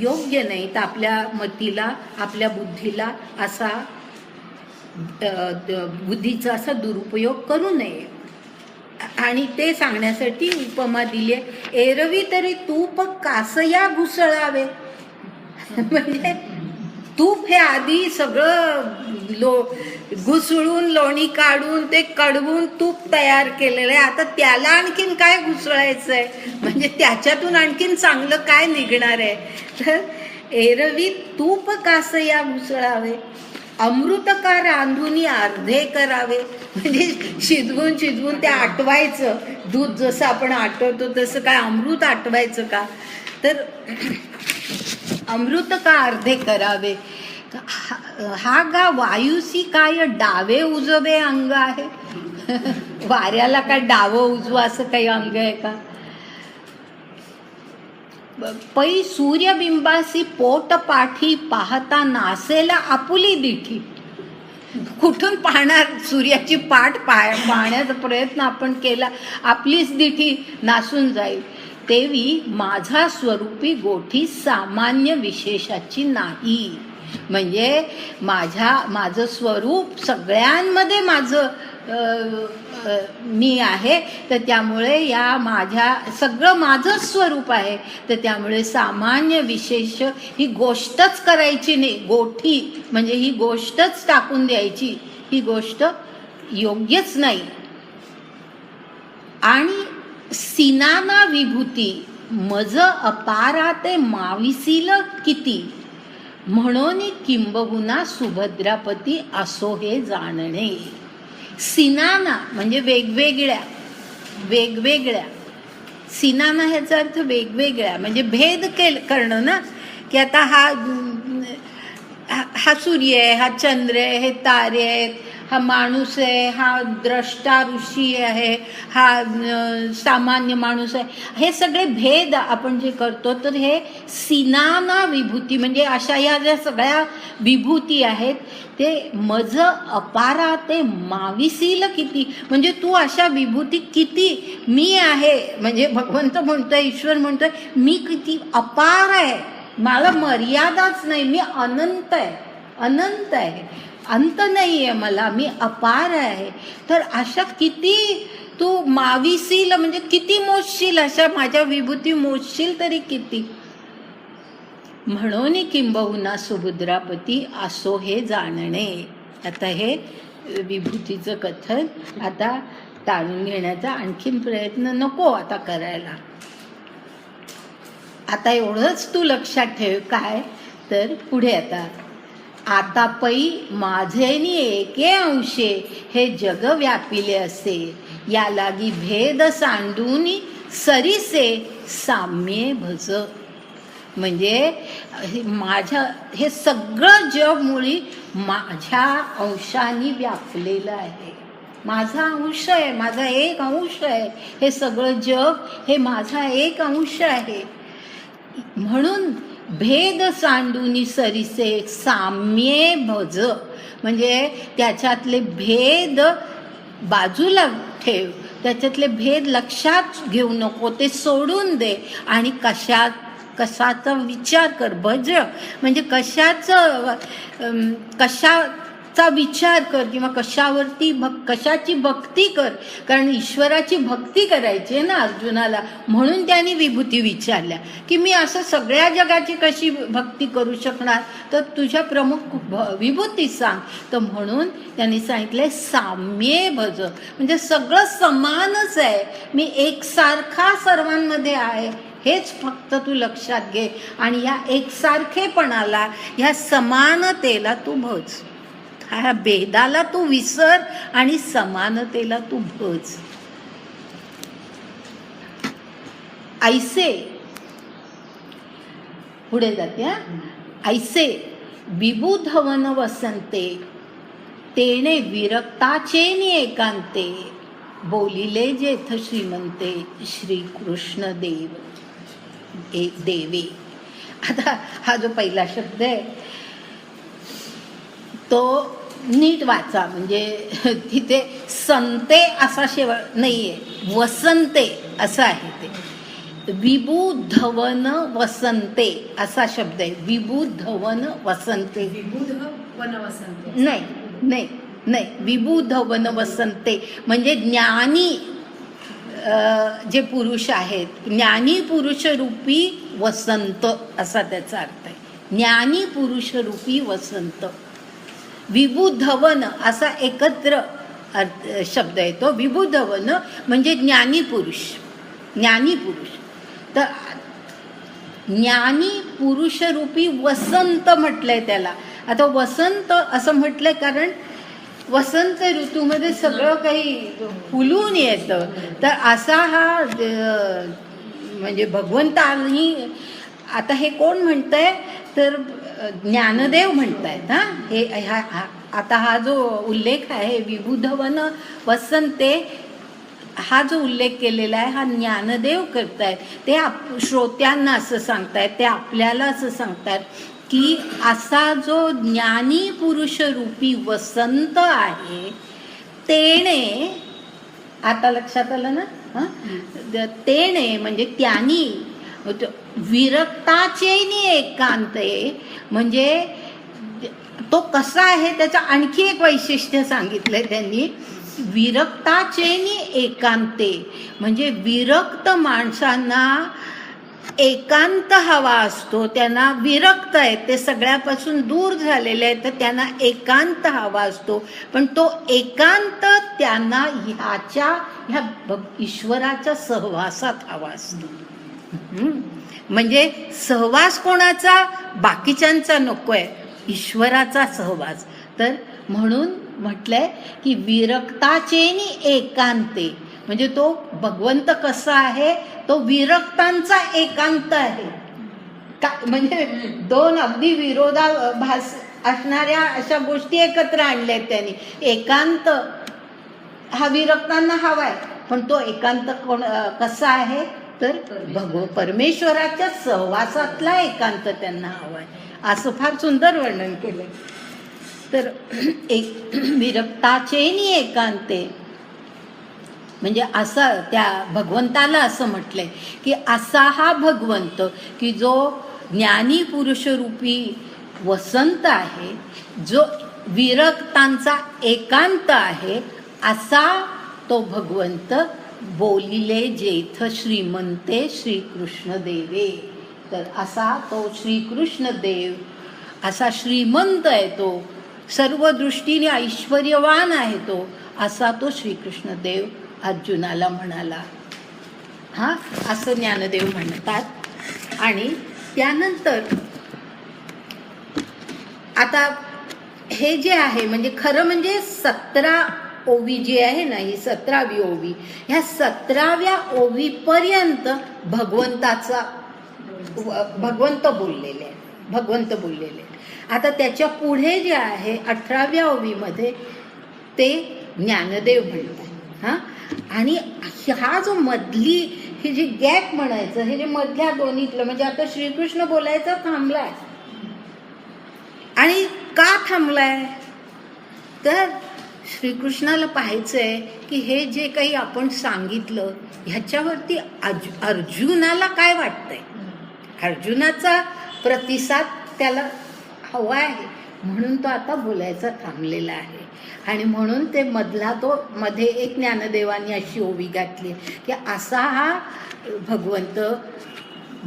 योग्य नाही. तर आपल्या मतीला, आपल्या बुद्धीला असा बुद्धीचा असा दुरुपयोग करू नये. आणि ते सांगण्यासाठी उपमा दिली आहे. एरवी तरी तूप कासया घुसळावे. म्हणजे तूप हे आधी सगळं घुसळून लोणी काढून ते कडवून तूप तयार केलेलं आहे. आता त्याला आणखीन काय घुसळायचं आहे, म्हणजे त्याच्यातून आणखीन चांगलं काय निघणार आहे. तर एरवी तूप कासया घुसळावे अमृत का रांधुनी अर्धे करावे. म्हणजे शिजवून शिजवून ते आटवायचं. दूध जसं आपण आटवतो तसं काय अमृत आटवायचं का. तर अमृत का अर्धे करावे. हा गा वायुसी काय डावे उजवे अंग आहे. वाऱ्याला काय डावं उजवं असं काही अंग आहे का. पै सूर्यबिंबासी पोट पाठी पाहता नासेला आपुली दिठी. कुठून पाहणार सूर्याची पाठ पाहण्याचा प्रयत्न आपण केला, आपलीच दिठी नासून जाईल. तेवी माझा स्वरूपी गोठी सामान्य विशेषाची नाही. म्हणजे माझं स्वरूप सगळ्यांमध्ये माझं मी आहे. तर त्यामुळे या माझ्या सगळं माझं स्वरूप आहे. तर त्यामुळे सामान्य विशेष ही गोष्टच करायची नाही. गोठी म्हणजे ही गोष्टच टाकून द्यायची, ही गोष्ट योग्यच नाही. आणि सिनाना विभूती मज अपारा ते माविसील किती म्हणून किंबहुना सुभद्रापती असो हे जाणणे. सिनाना म्हणजे वेगवेगळ्या. सिनाना ह्याचा अर्थ वेगवेगळ्या म्हणजे भेद करणं ना, की आता हा सूर्य आहे, हा चंद्र आहे, हे तारे आहेत, हा माणूस आहे, हा द्रष्टा ऋषी आहे, हा सामान्य माणूस आहे. हे सगळे भेद आपण जे करतो तर हे सिनाना विभूती म्हणजे अशा या ज्या सगळ्या विभूती आहेत ते मज अपारा ते माविसील किती. म्हणजे तू अशा विभूती किती मी आहे, म्हणजे भगवंत म्हणतोय, ईश्वर म्हणतोय मी किती अपार आहे, मला मर्यादाच नाही, मी अनंत आहे, अंत नाही आहे मला, मी अपार आहे. तर अशा किती तू माविसील म्हणजे किती मोजशील, अशा माझ्या विभूती मोजशील तरी किती. म्हणून किंबहुना सुभद्रापती असो हे जाणणे. आता हे विभूतीचं कथन आता टाळून घेण्याचा आणखीन प्रयत्न नको आता करायला. आता एवढंच तू लक्षात ठेव. काय तर पुढे आता पै माझेनी एके अंशे हे जग व्यापिले असे या लागी भेद सांडूनी सरीसे साम्ये भज. म्हणजे माझ्या हे सगळं जग मुळी माझ्या अंशाने व्यापलेलं आहे. माझा अंश आहे, माझा एक अंश आहे, हे सगळं जग हे माझा एक अंश आहे. म्हणून भेद सांडूनी सरिसे साम्ये भज, म्हणजे त्याच्यातले भेद बाजूला ठेव, त्याच्यातले भेद लक्षात घेऊ नको, ते सोडून दे आणि कशाचा विचार कर. भज म्हणजे कशाचा विचार कर किंवा कशाची भक्ती कर. कारण ईश्वराची भक्ती करायची आहे ना अर्जुनाला, म्हणून त्यांनी विभूती विचारल्या की मी असं सगळ्या जगाची कशी भक्ती करू शकणार, तर तुझ्या प्रमुख विभूती सांग. तर म्हणून त्यांनी सांगितलंय साम्ये भज, म्हणजे सगळं समानच आहे, मी एकसारखा सर्वांमध्ये आहे, हेच फक्त तू लक्षात घे. आणि या एकसारखेपणाला, ह्या समानतेला तू भज. ह्या भेदाला तू विसर आणि समानतेला तू भज. ऐसे पुढे जाते, ऐसे विबुधवन वसंते तेणे विरक्ताचेनी एकांते बोलिले जेथ श्रीमंते श्रीकृष्ण देवे. आता हा जो पहिला शब्द आहे तो नीट वाचा, म्हणजे तिथे संते असा शेवट नाहीये, वसंते असं आहे ते. विबुधवन वसंते असा शब्द आहे, विबुधवन वसंते. नाही, विबुधवन वसंते म्हणजे ज्ञानी जे पुरुष आहेत, ज्ञानी पुरुष रूपी वसंत असा त्याचा अर्थ आहे. ज्ञानी पुरुष रूपी वसंत. विबुधवन असा एकत्र शब्द आहे तो. विबुधवन म्हणजे ज्ञानी पुरुष. तर ज्ञानी पुरुष रूपी वसंत म्हटलंय त्याला. आता वसंत असं म्हटलंय कारण वसंत ऋतूमध्ये सगळं काही फुलून येतं. तर असा हा म्हणजे भगवंतानी, आता हे कोण म्हणतंय तर ज्ञानदेव म्हणतायत. आता हा जो उल्लेख आहे विबुधवन वसंते, हा जो उल्लेख केलेला आहे हा ज्ञानदेव करतायत. ते श्रोत्यांना असं सांगतायत, ते आपल्याला असं सांगतायत की असा जो ज्ञानी पुरुष रूपी वसंत आहे तेणे, आता लक्षात आलं ना, तेणे म्हणजे त्यांनी, विरक्ताचेनी एकांते म्हणजे तो कसा आहे त्याचं आणखी एक वैशिष्ट्य सांगितलंय त्यांनी. विरक्ताचेनी एकांते म्हणजे विरक्त माणसांना एकांत हवा असतो, त्यांना विरक्त आहे, ते सगळ्यापासून दूर झालेले आहे, तर त्यांना एकांत हवा असतो. पण तो एकांत त्यांना ह्या ईश्वराच्या सहवासात हवा असतो. म्हणजे सहवास कोणाचा? बाकीच्यांचा नकोय, ईश्वराचा सहवास. तर म्हणून म्हटलंय की विरक्ताचेनी एकांते म्हणजे तो भगवंत कसा आहे, तो विरक्तांचा एकांत आहे. म्हणजे दोन अगदी विरोधाभास असणाऱ्या अशा गोष्टी एकत्र आणल्यात त्यांनी. एकांत हा विरक्तांना हवाय, पण तो एकांत कसा आहे तर परमेश्वराच्या सहवासातला एकांत त्यांना हवाय. असं फार सुंदर वर्णन केलंय. तर एक विरक्ताचेनी एकांते म्हणजे असं त्या भगवंताला असं म्हटलंय की असा हा भगवंत की जो ज्ञानी पुरुष रूपी वसंत आहे, जो विरक्तांचा एकांत आहे, असा तो भगवंत बोलिले जेथ श्रीमंते श्रीकृष्ण देवे. तर असा तो श्रीकृष्ण देव असा श्रीमंत आहे, तो सर्व दृष्टीने ऐश्वर्यवान आहे, तो असा तो श्रीकृष्ण देव अर्जुनाला म्हणाला. असं ज्ञानदेव म्हणतात. आणि त्यानंतर आता हे जे आहे म्हणजे खरं म्हणजे 17 ओवी जी आहे ना, ही 17वी ओवी, ह्या 17व्या ओवीपर्यंत भगवंत बोललेले आहे. आता त्याच्या पुढे जे आहे 18व्या ओवीमध्ये ते ज्ञानदेव म्हणतात. हां, आणि हा जो मधली ही जी गॅप म्हणायचं, हे जे मधल्या दोन्हीतलं, म्हणजे आता श्रीकृष्ण बोलायचं थांबलाय. आणि का थांबलाय? तर श्रीकृष्णाला पाहायचंय की हे जे काही आपण सांगितलं ह्याच्यावरती अर्जुनाला काय वाटतंय, अर्जुनाचा प्रतिसाद त्याला हवा आहे, म्हणून तो आता बोलायचा थांबलेला आहे. आणि म्हणून ते मध्ये एक ज्ञानदेवानी अशी ओवी घातली की असा हा भगवंत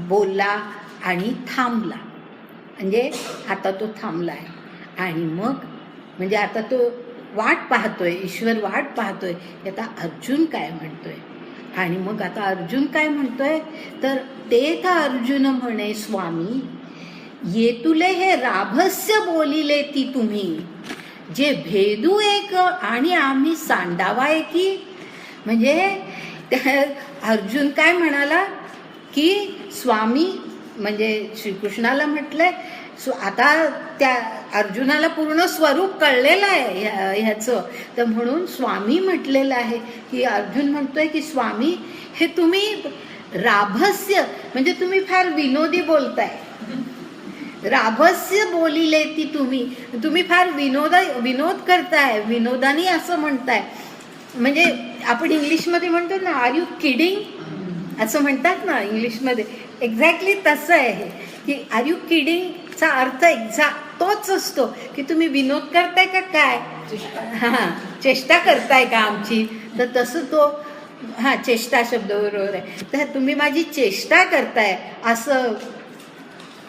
बोलला आणि थांबला, म्हणजे आता तो थांबला आहे. आणि मग म्हणजे आता तो वाट पाहतोय, ईश्वर वाट पाहतोय की आता अर्जुन काय म्हणतोय. आणि मग आता अर्जुन काय म्हणतोय, तर ते का अर्जुन म्हणे स्वामी ये तुले हे राभस्य बोलिले ती तुम्ही, जे भेदू एक आणि आम्ही सांडावा एकी. म्हणजे अर्जुन काय म्हणाला की स्वामी, म्हणजे श्रीकृष्णाला म्हटलंय, आता त्या अर्जुनाला पूर्ण स्वरूप कळलेलं आहे ह्याचं, तर म्हणून स्वामी म्हटलेलं आहे की अर्जुन म्हणतोय की स्वामी हे तुम्ही राभस्य, म्हणजे तुम्ही फार विनोदी बोलताय, राभस्य बोलिले ती तुम्ही फार विनोद करताय, विनोदानी असं म्हणताय. म्हणजे आपण इंग्लिशमध्ये म्हणतो ना, आर यू किडिंग असं म्हणतात ना इंग्लिशमध्ये, एक्झॅक्टली तसं आहे की आर यू किडिंगचा अर्थ एक्झॅक्ट तोच असतो की तुम्ही विनोद करताय का काय, हां चेष्टा करताय का आमची. तर तसं तो हां चेष्टा शब्द बरोबर आहे. तर तुम्ही माझी चेष्टा करताय असं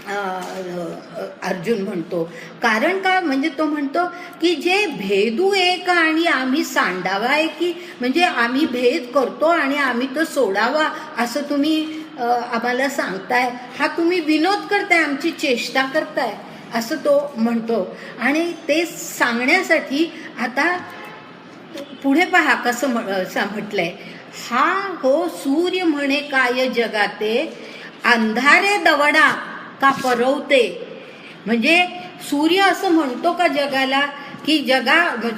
अर्जुन म्हणतो. कारण का, म्हणजे तो म्हणतो की जे भेदू एक आणि आम्ही सांडावा एकी, म्हणजे आम्ही भेद करतो आणि आम्ही तो सोडावा असं तुम्ही आम्हाला सांगताय, हा तुम्ही विनोद करताय, आमची चेष्टा करताय असं तो म्हणतो. आणि ते सांगण्यासाठी आता पुढे पहा कसं म्हटलंय, हा हो सूर्य म्हणे काय जगाते, अंधारे दवडा का परवते. म्हणजे सूर्य असं म्हणतो का जगाला, की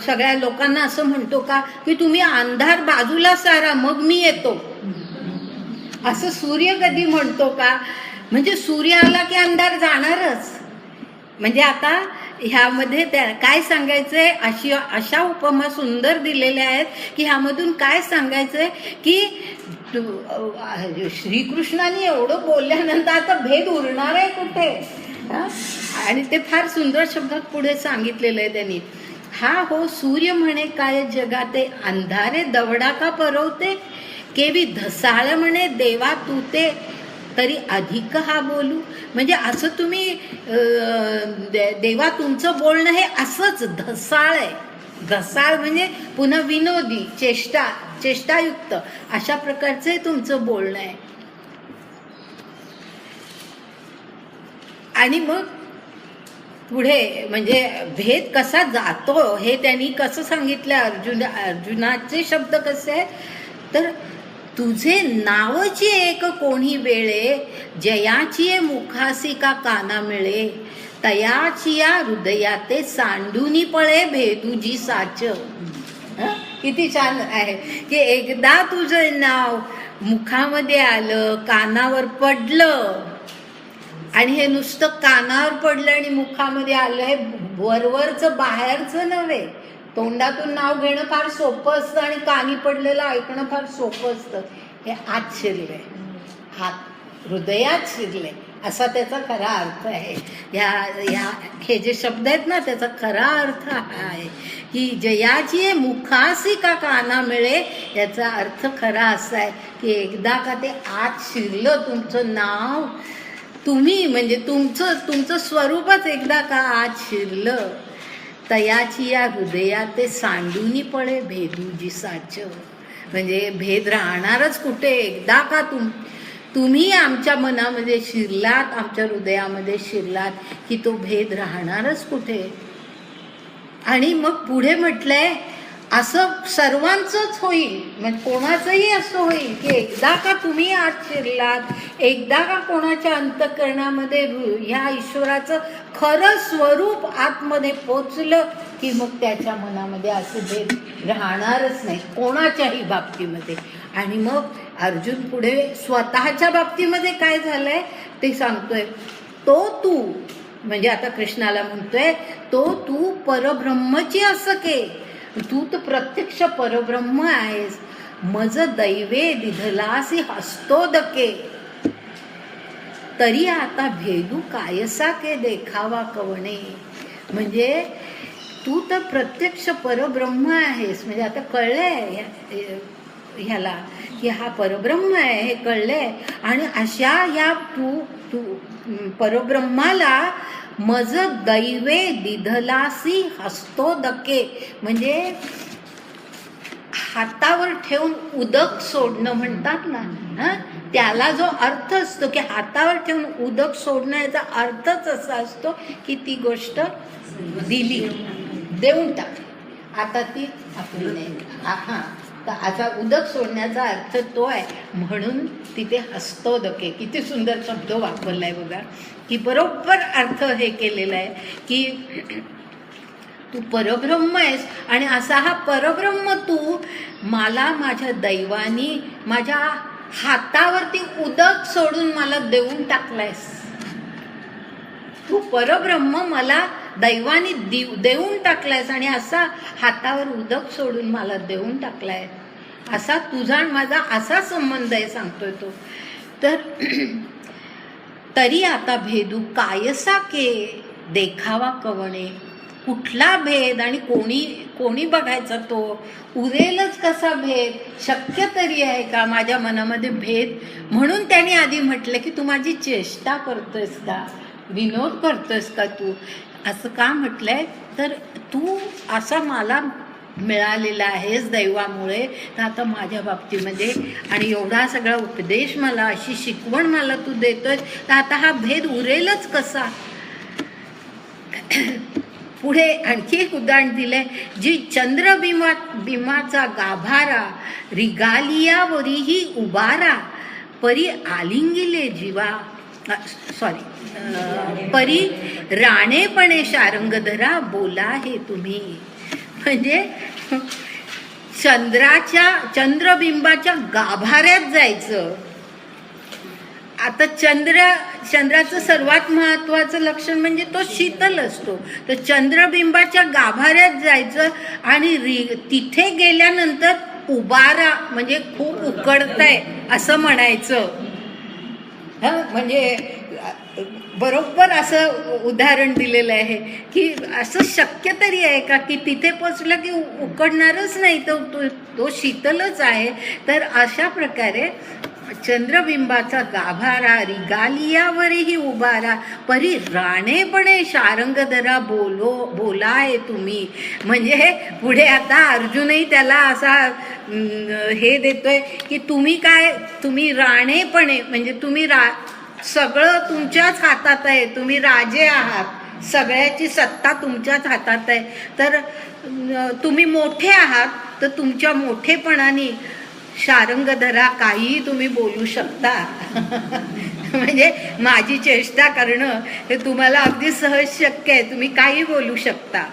सगळ्या लोकांना असं म्हणतो का की तुम्ही अंधार बाजूला सारा मग मी येतो, असं सूर्य कधी म्हणतो का. म्हणजे सूर्य आला की अंधार जाणारच. म्हणजे आता ह्यामध्ये काय सांगायचंय, अशा उपमा सुंदर दिलेल्या आहेत की ह्यामधून काय सांगायचंय की श्रीकृष्णाने एवढं बोलल्यानंतर आता भेद उरणार आहे कुठे. आणि ते फार सुंदर शब्दात पुढे सांगितलेलं आहे त्यांनी, हा हो सूर्य म्हणे काय जगाते, अंधारे दवडा का परवते, केवी धसाळ म्हणे देवा तू ते, तरी अधिक हा बोलू. म्हणजे असं तुम्ही देवा तुमचं बोलणं हे असंच धसाळ आहे. धसाळ म्हणजे पुन्हा विनोदी, चेष्टायुक्त अशा प्रकारचं तुमचं बोलणं आहे. आणि मग पुढे म्हणजे भेद कसा जातो हे त्यांनी कसं सांगितलं. अर्जुनाचे शब्द कसे आहेत, तर तुझे नावची एक कोणी वेळे, जयाची मुखासी का काना मिळे, तयाची या हृदयाते सांडूनी पळे भेदूजी साच. किती छान आहे की एकदा तुझं नाव मुखामध्ये आलं, कानावर पडलं, आणि हे नुसतं कानावर पडलं आणि मुखामध्ये आलं, हे वरवरचं बाहेरचं नव्हे. तोंडातून नाव घेणं फार सोपं असतं आणि कानी पडलेलं ऐकणं फार सोपं असतं. हे आत शिरलंय, हात हृदयात शिरले असा त्याचा खरा अर्थ आहे. हे जे शब्द आहेत ना, त्याचा खरा अर्थ हा आहे की जयाची मुखासी का काना मिळे, याचा अर्थ खरा असा आहे की एकदा का ते आत शिरलं तुमचं नाव, तुम्ही म्हणजे तुमचं स्वरूपच एकदा का आत शिरलं, तयाची या हृदयात ते सांडूनी पळे भेदूजी साच. म्हणजे भेद राहणारच कुठे, एकदा का तुम्ही आमच्या मनामध्ये शिरलात, आमच्या हृदयामध्ये शिरलात की तो भेद राहणारच कुठे. आणि मग पुढे म्हटलंय, असं सर्वांचंच होईल, म्हणजे कोणाचंही असं होईल की एकदा का तुम्ही आत शिरलात, एकदा का कोणाच्या अंतःकरणामध्ये ह्या ईश्वराचं खरं स्वरूप आतमध्ये पोचलं की मग त्याच्या मनामध्ये असे भेद राहणारच नाही कोणाच्याही बाबतीमध्ये. आणि मग अर्जुन पुढे स्वतःच्या बाबतीमध्ये काय झालंय ते सांगतोय. तो तू म्हणजे आता कृष्णाला म्हणतोय, तो तू परब्रह्मची असके, तू तर प्रत्यक्ष परब्रह्म आहेस. मज दैवे दिधलासी हस्तोदके, तरी आता भेदू कायसा के देखावा कवणे. म्हणजे तू तर प्रत्यक्ष परब्रह्म आहेस, म्हणजे आता कळलंय ह्याला की हा परब्रह्म आहे हे कळलंय. आणि अशा या तू परब्रह्माला मज दैवे दिधलासी हस्तोदके, म्हणजे हातावर ठेवून उदक सोडणं म्हणतात ना, त्याला जो अर्थ असतो की हातावर ठेवून उदक सोडण्याचा अर्थच असा असतो की ती गोष्ट दिली, देऊन टाक, आता ती आपली नाही. हा, तर आता उदक सोडण्याचा अर्थ तो आहे. म्हणून तिथे हस्तोदके, किती सुंदर शब्द वापरलाय बघा, की बरोबर अर्थ हे केलेला आहे की तू परब्रह्म आहेस आणि असा हा परब्रह्म तू मला माझ्या दैवानी माझ्या हातावरती उदक सोडून मला देऊन टाकलायस. तू परब्रह्म मला दैवानी देऊन टाकलायस आणि असा हातावर उदक सोडून मला देऊन टाकलाय. असा तुझा आणि माझा असा संबंध आहे सांगतोय तो. तर तरी आता भेदू कायसा के देखावा कवणे, कुठला भेद आणि कोणी बघायचा तो, उरेलच कसा भेद, शक्य तरी आहे का माझ्या मनामध्ये भेद. म्हणून त्याने आधी म्हटलं की तू माझी चेष्टा करतोयस का, विनोद करतोयस का तू, असं का म्हटलंय. तर तू असा मला मिळालेला आहेस दैवामुळे, तर आता माझ्या बाबतीमध्ये आणि एवढा सगळा उपदेश मला, अशी शिकवण मला तू देतोय, तर आता हा भेद उरेलच कसा. पुढे आणखी एक उदाहरण दिलंय, जी चंद्रबिंबाचा गाभारा रिगालियावरीही उभारा, परी आलिंगिले जीवा परी राणेपणे शारंगधरा बोला हे तुम्ही. म्हणजे चंद्रबिंबाच्या गाभाऱ्यात जायचं. आता चंद्राचं सर्वात महत्वाचं लक्षण म्हणजे तो शीतल असतो. तर चंद्रबिंबाच्या गाभाऱ्यात जायचं आणि तिथे गेल्यानंतर उबारा म्हणजे खूप उकडतंय असं म्हणायचं. म्हणजे बरोबर असं उदाहरण दिलेलं आहे की असं शक्य तरी आहे का की तिथे पोचलं की उकडणारच नाही, तो शीतलच आहे. तर अशा प्रकारे चंद्रबिंबाचा गाभारा रिगालियावरही उभारा, परी राणेपणे शारंगधरा बोलाय तुम्ही. म्हणजे पुढे आता अर्जुनही त्याला असा हे देतोय की तुम्ही राणेपणे म्हणजे तुम्ही सगळं तुमच्याच हातात आहे, तुम्ही राजे आहात, सगळ्याची सत्ता तुमच्याच हातात आहे. तर तुम्ही मोठे आहात, तर तुमच्या मोठेपणाने शारंगधरा काहीही तुम्ही बोलू शकता. म्हणजे माझी चेष्टा करणं हे तुम्हाला अगदी सहज शक्य आहे, तुम्ही काही बोलू शकता.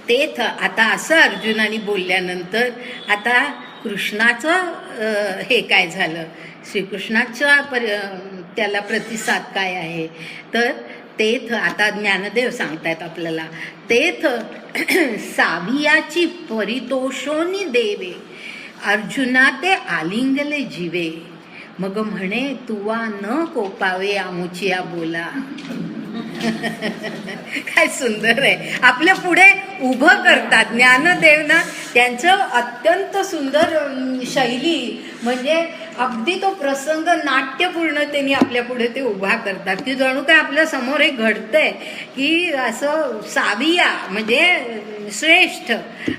तेच आता असं अर्जुनाने बोलल्यानंतर आता कृष्णाचं हे काय झालं, श्रीकृष्णाचा त्याला प्रतिसाद काय आहे. तर तेथ आता ज्ञानदेव सांगतायत आपल्याला, तेथ सावियाची परितोषोनी देवे, अर्जुना ते आलिंगले जीवे, मग म्हणे तुवा न कोपावे आमुचिया बोला. काय सुंदर आहे, आपल्या पुढे उभं करतात ज्ञानदेव ना. त्यांचं अत्यंत सुंदर शैली, म्हणजे अगदी तो प्रसंग नाट्यपूर्णतेने आपल्या पुढे ते उभा करतात की जणू काय आपल्या समोर एक घडतंय की असं साविया म्हणजे श्रेष्ठ,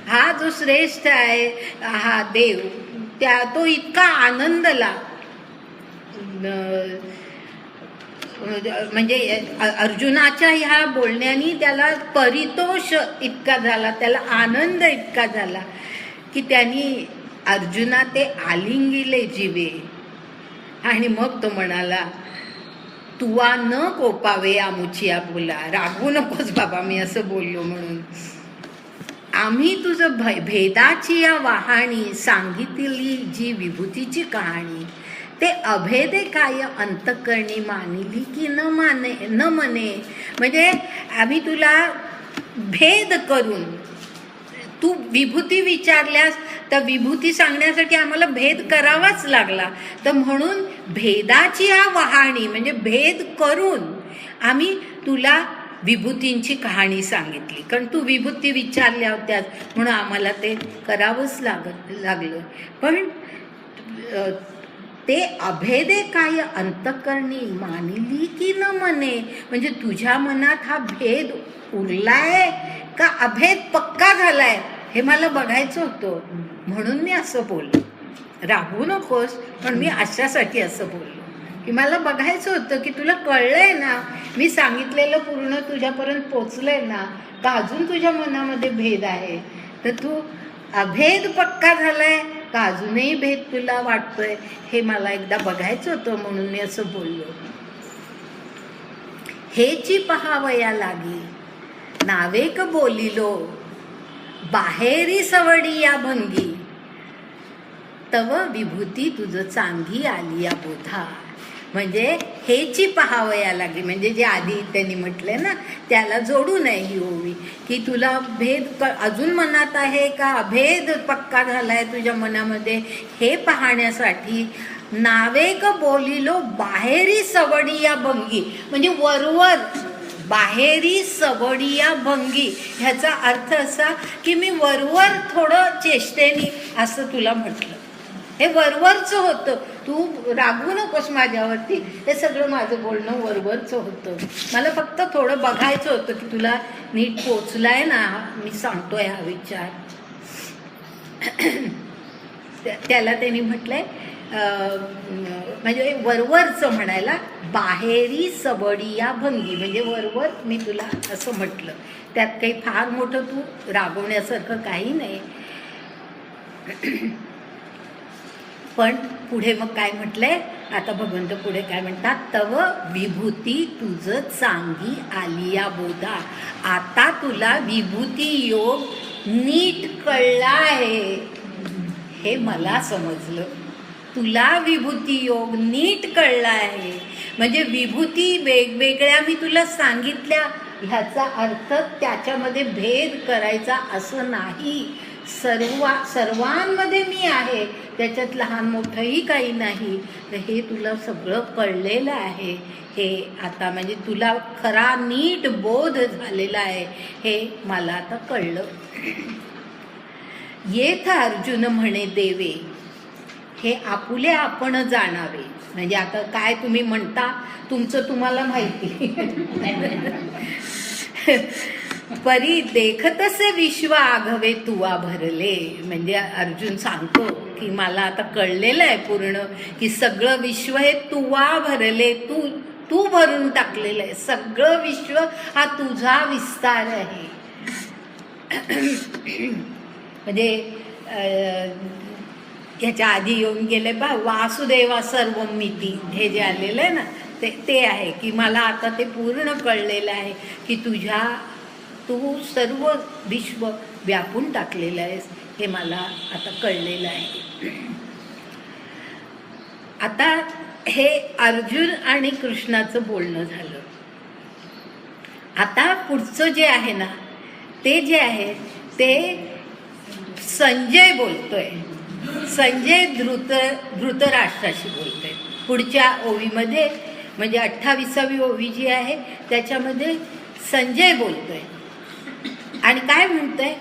हा जो श्रेष्ठ आहे हा देव, तो इतका आनंदला म्हणजे अर्जुनाच्या ह्या बोलण्यानी त्याला परितोष इतका झाला, त्याला आनंद इतका झाला की त्यांनी अर्जुना ते आलिंगिले जीवे. आणि मग तो म्हणाला, तुवा न कोपावे आमुचिया बोला, रागवू नकोस बाबा मी असं बोललो म्हणून. आम्ही तुझं भेदाची या वाहाणी सांगितली जी विभूतीची कहाणी, ते अभेदे काय अंतकरणी मानिली की न मने. म्हणजे आम्ही तुला भेद करून, तू विभूती विचारल्यास तर विभूती सांगण्यासाठी आम्हाला भेद करावाच लागला. तर म्हणून भेदाची हा वहाणी म्हणजे भेद करून आम्ही तुला विभूतींची कहाणी सांगितली, कारण तू विभूती विचारल्या होत्यास म्हणून आम्हाला ते करावंच लागलं. पण ते अभेदे काय अंतकरणी मानिली की न मने. म्हणजे तुझ्या मनात हा भेद उरलाय का अभेद पक्का झालाय हे मला बघायचं होतं, म्हणून मी असं बोललो. रागवू नकोस, पण मी अशासाठी असं बोललो की मला बघायचं होतं की तुला कळलंय ना, मी सांगितलेलं पूर्ण तुझ्यापर्यंत पोचलंय ना, का अजून तुझ्या मनामध्ये भेद आहे. तर तू अभेद पक्का झालाय का अजूनही भेद तुला वाटतोय हे मला एकदा बघायचं होतं, म्हणून मी असं बोललो. हेची पहावया लागी नावेक बोलिलो, बाहेरी सवडी या भंगी, तव विभूती तुझं चांगी आली या बोधा. म्हणजे हेची पहावया लागली, म्हणजे जे आधी त्यांनी म्हटले ना त्याला जोडू नये ही ओवी, की तुला भेद अजून मनात आहे का अभेद पक्का झालाय तुझ्या मनामध्ये हे पाहण्यासाठी नावेक बोलिलो बाहेरी सवडिया भंगी. म्हणजे वरवर बाहेरी सवडिया भंगी ह्याचा अर्थ असा की मी वरवर थोडं चेष्टेनी असं तुला म्हटलं. हे वरवरचं होतं, तू रागवू नकोस माझ्यावरती, हे सगळं माझं बोलणं वरवरचं होतं. मला फक्त थोडं बघायचं होतं की तुला नीट पोचलाय ना मी सांगतोय हा विचार. त्याला त्यांनी म्हटलंय म्हणजे वरवरचं म्हणायला बाहेरी सबडिया भंगी, म्हणजे वरवर मी तुला असं म्हटलं. त्यात काही फार मोठं तू रागवण्यासारखं काही नाही. पण पुढे मग काय म्हटलंय आता भगवंत पुढे काय म्हणतात, तव विभूती तुझं चांगी आलिया बोधा. आता तुला विभूती योग नीट कळला आहे हे मला समजलं. तुला विभूती योग नीट कळला आहे म्हणजे विभूती वेगवेगळ्या मी तुला सांगितल्या ह्याचा अर्थ त्याच्यामध्ये भेद करायचा असं नाही. सर्वांमध्ये मी आहे, त्याच्यात लहान मोठंही काही नाही. तर हे तुला सगळं कळलेलं आहे. हे आता म्हणजे तुला खरा नीट बोध झालेला आहे हे मला आता कळलं. येथ अर्जुन म्हणे देवे, हे आपुले आपण जाणावे. म्हणजे आता काय तुम्ही म्हणता तुमचं तुम्हाला माहिती. परी देखतसे विश्व आघवे तुवा भरले. म्हणजे अर्जुन सांगतो की मला आता कळलेलं आहे पूर्ण की सगळं विश्व हे तुवा भरले, तू भरून टाकलेलं आहे. सगळं विश्व हा तुझा विस्तार आहे. म्हणजे ह्याच्या आधी येऊन गेले बा वासुदेवा सर्वमिती हे जे आलेलं आहे ना ते आहे की मला आता ते पूर्ण कळलेलं आहे की तू सर्व विश्व व्यापून टाकलेलं आहेस हे मला आता कळलेलं आहे. आता हे अर्जुन आणि कृष्णाचं बोलणं झालं. आता पुढचं जे आहे ना ते जे आहे ते संजय बोलतोय. संजय धृतराष्ट्राशी बोलतोय पुढच्या ओवीमध्ये. म्हणजे 28वी ओवी जी आहे त्याच्यामध्ये संजय बोलतोय आणि काय म्हणतोय,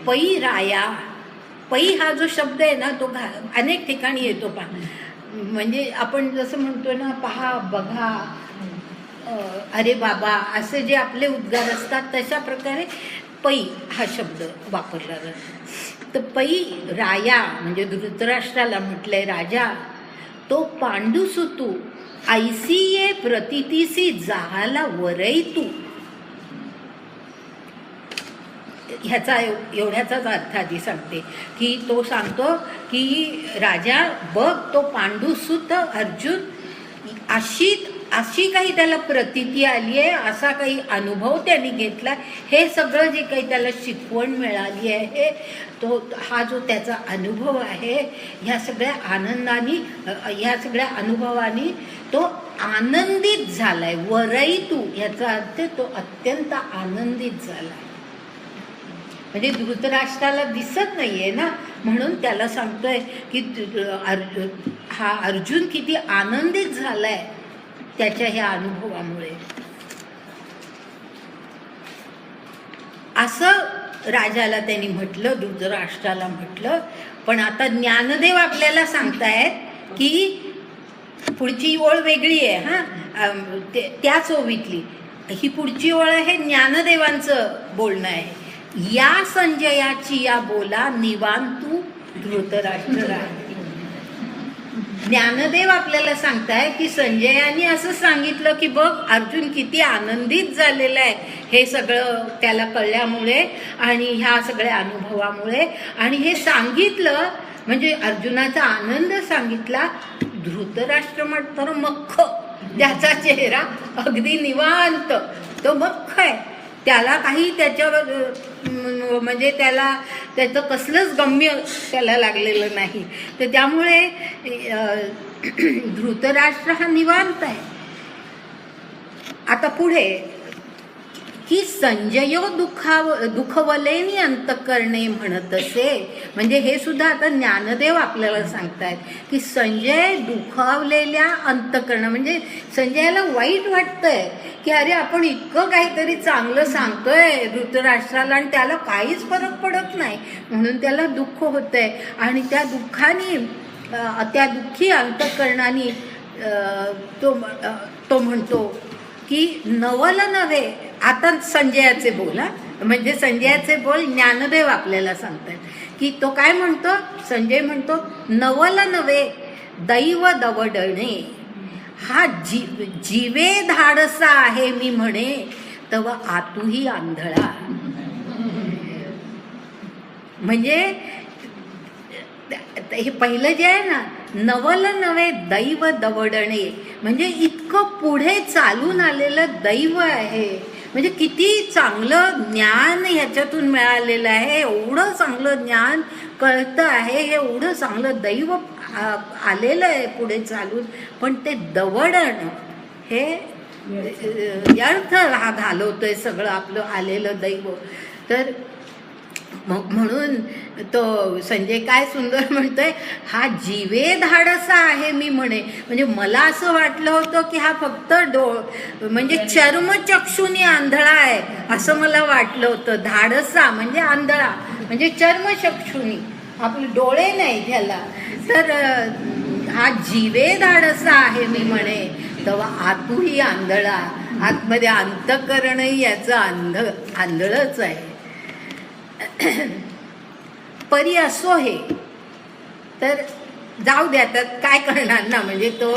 पै राया. पै हा जो शब्द आहे ना तो अनेक ठिकाणी येतो. म्हणजे आपण जसं म्हणतो ना पहा बघा अरे बाबा असे जे आपले उद्गार असतात तशा प्रकारे पै हा शब्द वापरला जातो. तर पै राया म्हणजे धृतराष्ट्राला म्हटलंय राजा, तो पांडुसुतू ऐसी ये प्रतितीसी जाहाला वरई तू. ह्याचा एवढ्याचाच अर्थ आधी सांगते की तो सांगतो की राजा बघ तो पांडुसुत अर्जुन अशी काही त्याला प्रतीती आली आहे, असा काही अनुभव त्यांनी घेतला, हे सगळं जे काही त्याला शिकवण मिळाली आहे तो हा जो त्याचा अनुभव आहे ह्या सगळ्या आनंदाने ह्या सगळ्या अनुभवाने तो आनंदित झालाय. वरई तू ह्याचा अर्थ तो अत्यंत आनंदित झालाय. म्हणजे धृतराष्ट्राला दिसत नाहीये ना, म्हणून त्याला सांगतोय की हा अर्जुन किती आनंदित झालाय त्याच्या ह्या अनुभवामुळे. असं राजाला त्यांनी म्हटलं, धृतराष्ट्राला म्हटलं. पण आता ज्ञानदेव आपल्याला सांगतायत की पुढची ओळ वेगळी आहे. हा त्याच ओवीतली ही पुढची ओळ आहे, ज्ञानदेवांचं बोलणं आहे. या संजयाची या बोला निवांतू धृतराष्ट्र. ज्ञानदेव आपल्याला सांगताय की संजयाने असं सांगितलं की बघ अर्जुन किती आनंदित झालेला आहे हे सगळं त्याला कळल्यामुळे आणि ह्या सगळ्या अनुभवामुळे. आणि हे सांगितलं म्हणजे अर्जुनाचा आनंद सांगितला. धृतराष्ट्र तर मख्ख, त्याचा चेहरा अगदी निवांत, तो मख्ख आहे. त्याला काही त्याच्यावर म्हणजे त्याचं कसलंच गम्य त्याला लागलेलं नाही. तर त्यामुळे धृतराष्ट्र हा निवांत आहे. आता पुढे की संजयो दुखवलेनी अंतकरणे म्हणत असे. म्हणजे हे सुद्धा आता ज्ञानदेव आपल्याला सांगतायत की संजय दुखावलेल्या अंतकरण, म्हणजे संजयाला वाईट वाटतंय की अरे आपण इतकं काहीतरी चांगलं सांगतोय धृतराष्ट्राला आणि त्याला काहीच फरक पडत नाही, म्हणून त्याला दुःख होतंय. आणि त्या दुःखाने त्या दुःखी अंतकरणाने तो म्हणतो की नवल नव्हे. आता संजयाचे बोल, म्हणजे संजयाचे बोल ज्ञानदेव आपल्याला सांगतात की तो काय म्हणतो. संजय म्हणतो नवल नव्हे दैव दवडणे, हा जीवे धाडसा आहे मी म्हणे तव आतूही आंधळा. म्हणजे हे पहिलं जे आहे ना, नवल नव्हे दैव दवडणे, म्हणजे इतकं पुढे चालून आलेलं दैव आहे. म्हणजे किती चांगलं ज्ञान ह्याच्यातून मिळालेलं आहे, एवढं चांगलं ज्ञान कळतं आहे, हे एवढं चांगलं दैव आलेलं आहे पुढे चालून. पण ते दवडणं हे व्यर्थ हा घालवतोय सगळं आपलं आलेलं दैव. तर म्हणून तो संजय काय सुंदर म्हणतोय, हा जीवे धाडसा आहे मी म्हणे. म्हणजे मला असं वाटलं होतं की हा फक्त म्हणजे चर्मचक्षुनी आंधळा आहे असं मला वाटलं होतं. धाडसा म्हणजे आंधळा, म्हणजे चर्मचक्षुनी, आपले डोळे नाही त्याला. तर हा जीवे धाडसा आहे मी म्हणे तेव्हा आतूही आंधळा, आतमध्ये अंतकरणही याचं आंधळच आहे. परी असो हे, तर जाऊ द्या, तर काय करणार ना, म्हणजे तो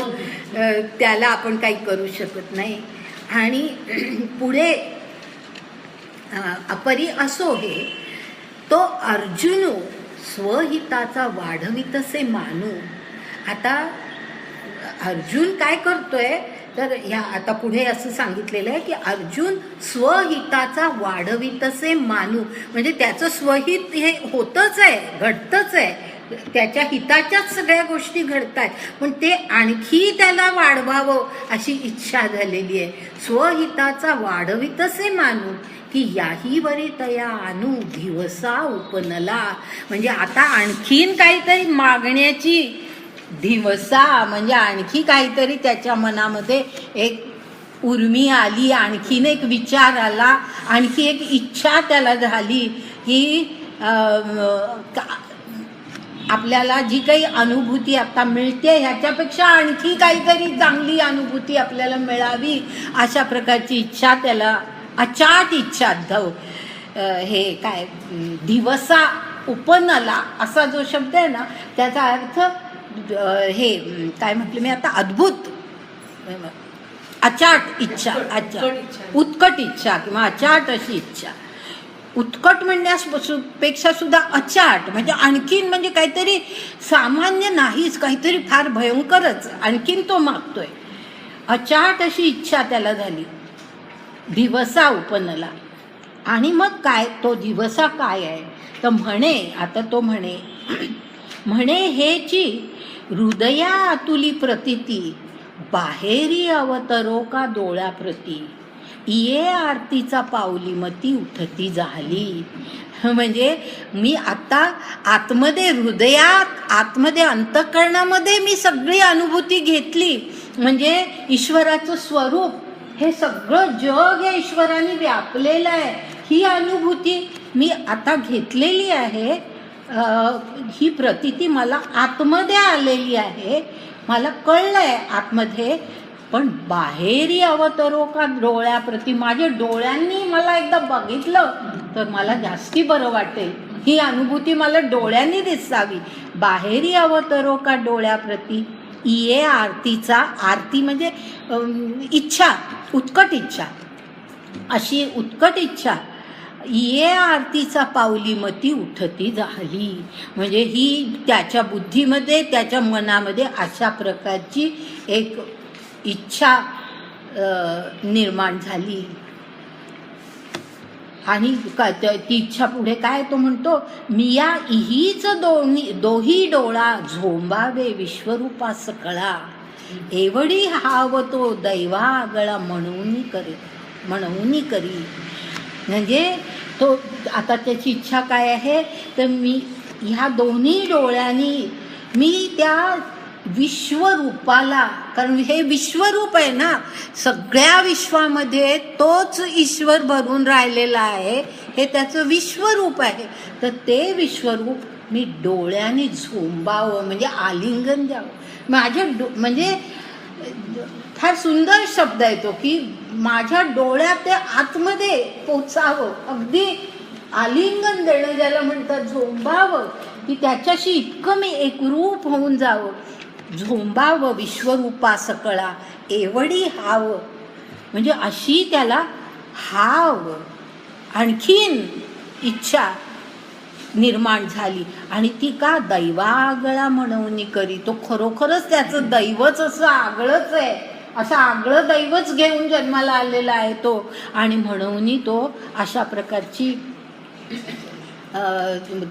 त्याला आपण काही करू शकत नाही. आणि पुढे परी असो हे, तो अर्जुन स्वहिताचा वाढवितसे मानू. आता अर्जुन काय करतोय, तर ह्या आता पुढे असं सांगितलेलं आहे की अर्जुन स्वहिताचा वाढवितसे मानू. म्हणजे त्याचं स्वहित हे होतच आहे, घडतंच आहे, त्याच्या हिताच्याच सगळ्या गोष्टी घडतात, पण ते आणखी त्याला वाढवावं अशी इच्छा झालेली आहे. स्वहिताचा वाढवितसे मानू की याही वरी तया आणू दिवसा उपनला. म्हणजे आता आणखीन काहीतरी मागण्याची दिवसा, म्हणजे आणखी काहीतरी त्याच्या मनामध्ये एक उर्मी आली, आणखीन एक विचार आला, आणखी एक इच्छा त्याला झाली की आपल्याला जी काही अनुभूती आता मिळते ह्याच्यापेक्षा आणखी काहीतरी चांगली अनुभूती आपल्याला मिळावी अशा प्रकारची इच्छा त्याला, अचाट इच्छा हे काय दिवसा उपनला असा जो शब्द आहे ना, त्याचा अर्थ हे काय म्हटलं मी आता, अद्भुत, अचाट इच्छा, उत्कट इच्छा किंवा अचाट अशी इच्छा. उत्कट म्हणण्यापेक्षा सुद्धा अचाट म्हणजे आणखीन, म्हणजे काहीतरी सामान्य नाहीच, काहीतरी फार भयंकरच आणखीन तो मागतोय. अचाट अशी इच्छा त्याला झाली, दिवसा उपनला. आणि मग काय तो दिवसा काय आहे तर म्हणे, आता तो म्हणे म्हणे हेची हृदया आतुली प्रतिती बाहेरी अवतरो का डोळ्याप्रती ये आरतीचा पावली मती उठती झाली. म्हणजे मी आता आतमध्ये, हृदयात आतमध्ये, अंतःकरणामध्ये मी सगळी अनुभूती घेतली. म्हणजे ईश्वराचं स्वरूप, हे सगळं जग या ईश्वराने व्यापलेलं आहे, ही अनुभूती मी आता घेतलेली आहे. ही प्रतीती मला आतमध्ये आलेली आहे, मला कळलंय आतमध्ये. पण बाहेरी अवतरो का डोळ्याप्रती, माझ्या डोळ्यांनी मला एकदा बघितलं तर मला जास्ती बरं वाटेल. ही अनुभूती मला डोळ्यांनी दिसावी. बाहेरी अवतरो का डोळ्याप्रती ये आरतीचा, आरती म्हणजे इच्छा, उत्कट इच्छा, अशी उत्कट इच्छा ये आरतीचा पावली मती उठती झाली. म्हणजे ही त्याच्या बुद्धीमध्ये, त्याच्या मनामध्ये अशा प्रकारची एक इच्छा निर्माण झाली. आणि ती इच्छा पुढे काय तो म्हणतो, मिया इहीच दोही डोळा झोंबावे विश्वरूपा सकळा एवढी हाव तो दैवागळा म्हणून करी. म्हणजे तो आता त्याची इच्छा काय आहे तर मी ह्या दोन्ही डोळ्यांनी मी त्या विश्वरूपाला, कारण हे विश्वरूप आहे ना, सगळ्या विश्वामध्ये तोच ईश्वर भरून राहिलेला आहे, हे त्याचं विश्वरूप आहे. तर ते विश्वरूप मी डोळ्याने झोंबावं, म्हणजे आलिंगन द्यावं. माझ्या म्हणजे फार सुंदर शब्द आहे तो, की माझ्या डोळ्यात ते आतमध्ये पोचावं, अगदी आलिंगन देणं ज्याला म्हणतात, झोंबावं, की त्याच्याशी इतकं मी एकरूप होऊन जावं. झोंबावं विश्वरूपा सकळा एवढी हाव, म्हणजे अशी त्याला हाव, आणखीन इच्छा निर्माण झाली. आणि ती का दैवागळा म्हणून करी. तो खरोखरच त्याचं दैवच असं आगळंच आहे, असं आगळं दैवच घेऊन जन्माला आलेला आहे तो. आणि म्हणून तो अशा प्रकारची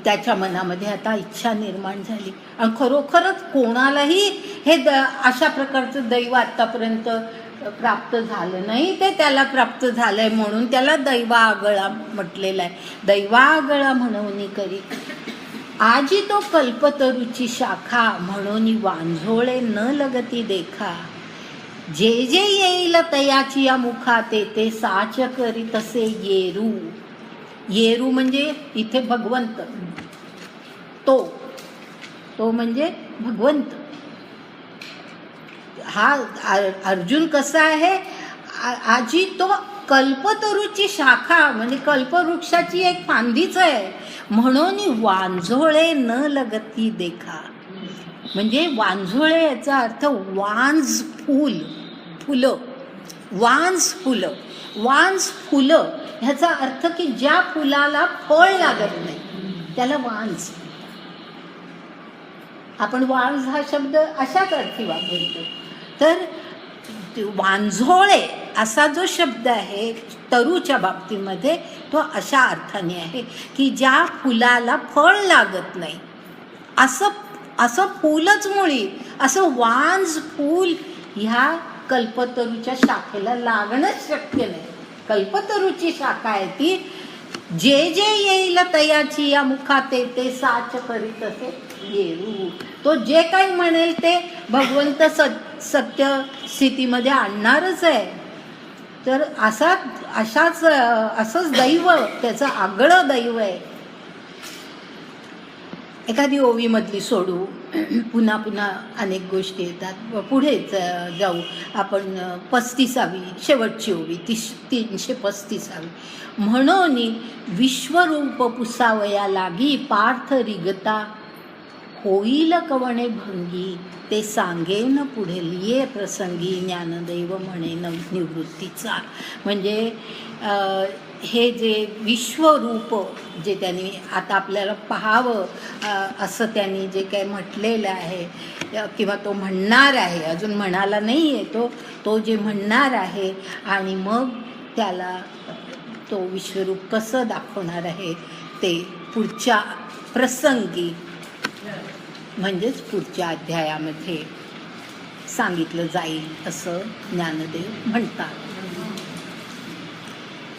त्याच्या मनामध्ये आता इच्छा निर्माण झाली. आणि खरोखरच कोणालाही हे अशा प्रकारचं दैव आत्तापर्यंत प्राप्त झालं नाही, ते त्याला प्राप्त झालंय म्हणून त्याला दैवागळा म्हटलेला आहे. दैवागळा म्हणून करी आजी तो कल्पतरूची शाखा म्हणून वांझोळे न लगती देखा जे जे येईल तयाची या मुखा ते साच करी तसे येरू. येरू म्हणजे इथे भगवंत, तो म्हणजे भगवंत. हा अर्जुन कसा आहे, आजी तो कल्पतरूची शाखा म्हणजे कल्पवृक्षाची एक फांदीच आहे. म्हणून वांझोळे न लगती देखा, म्हणजे वांझोळे याचा अर्थ वांझ फुलं, वांझ फुलं ह्याचा अर्थ की ज्या फुलाला फळ लागत नाही त्याला वांझ. आपण वांझ हा शब्द अशाच अर्थी वापरतो. तर वांझोळे असा जो शब्द आहे तरूच्या बाबतीमध्ये तो अशा अर्थाने आहे की ज्या फुलाला फळ लागत नाही असं फूलच मुळी, असं वांझ फूल ह्या कल्पतरूच्या शाखेला लागणंच शक्य नाही. कल्पतरूची शाखा आहे ती, जे जे येईल तयाची या मुखात ते साच करीत असे येरू. तो जे काही म्हणेल ते भगवंत सत्य स्थितीमध्ये आणणारच आहे. तर असंच दैव, त्याचं आगळं दैव आहे. एखादी ओवीमधली सोडू, पुन्हा पुन्हा अनेक गोष्टी येतात. पुढे जाऊ आपण 35वी शेवटची ओवी 335. म्हणून विश्वरूप पुसावया लागी पार्थ रिगता होईल कवणे भंगी ते सांगेन पुढे प्रसंगी ज्ञानदैव म्हणेन निवृत्तीचा. म्हणजे हे जे विश्वरूप जे त्यांनी आता आपल्याला पाहावं असं त्यांनी जे काही म्हटलेलं आहे किंवा तो म्हणणार आहे, अजून म्हणाला नाही आहे तो जे म्हणणार आहे, आणि मग त्याला तो विश्वरूप कसं दाखवणार आहे ते पुढच्या प्रसंगी म्हणजेच पुढच्या अध्यायामध्ये सांगितलं जाईल असं ज्ञानदेव म्हणतात.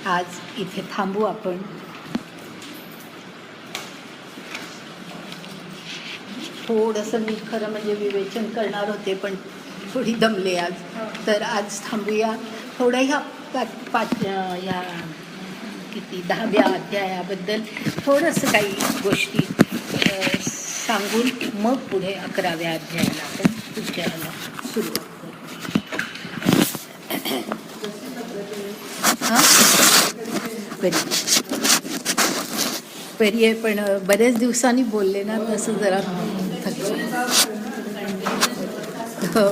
आज इथे थांबू आपण. थोडंसं मी खरं म्हणजे विवेचन करणार होते पण थोडी दमले आज, तर आज थांबूया. थोड्या ह्या किती 10व्या अध्यायाबद्दल थोडंसं काही गोष्टी सांगून मग पुढे 11व्या अध्यायाला आपण पुढच्याला सुरुवात करू. हां बरी आहे, पण बऱ्याच दिवसांनी बोलले ना, तसं जरा थकले. हो.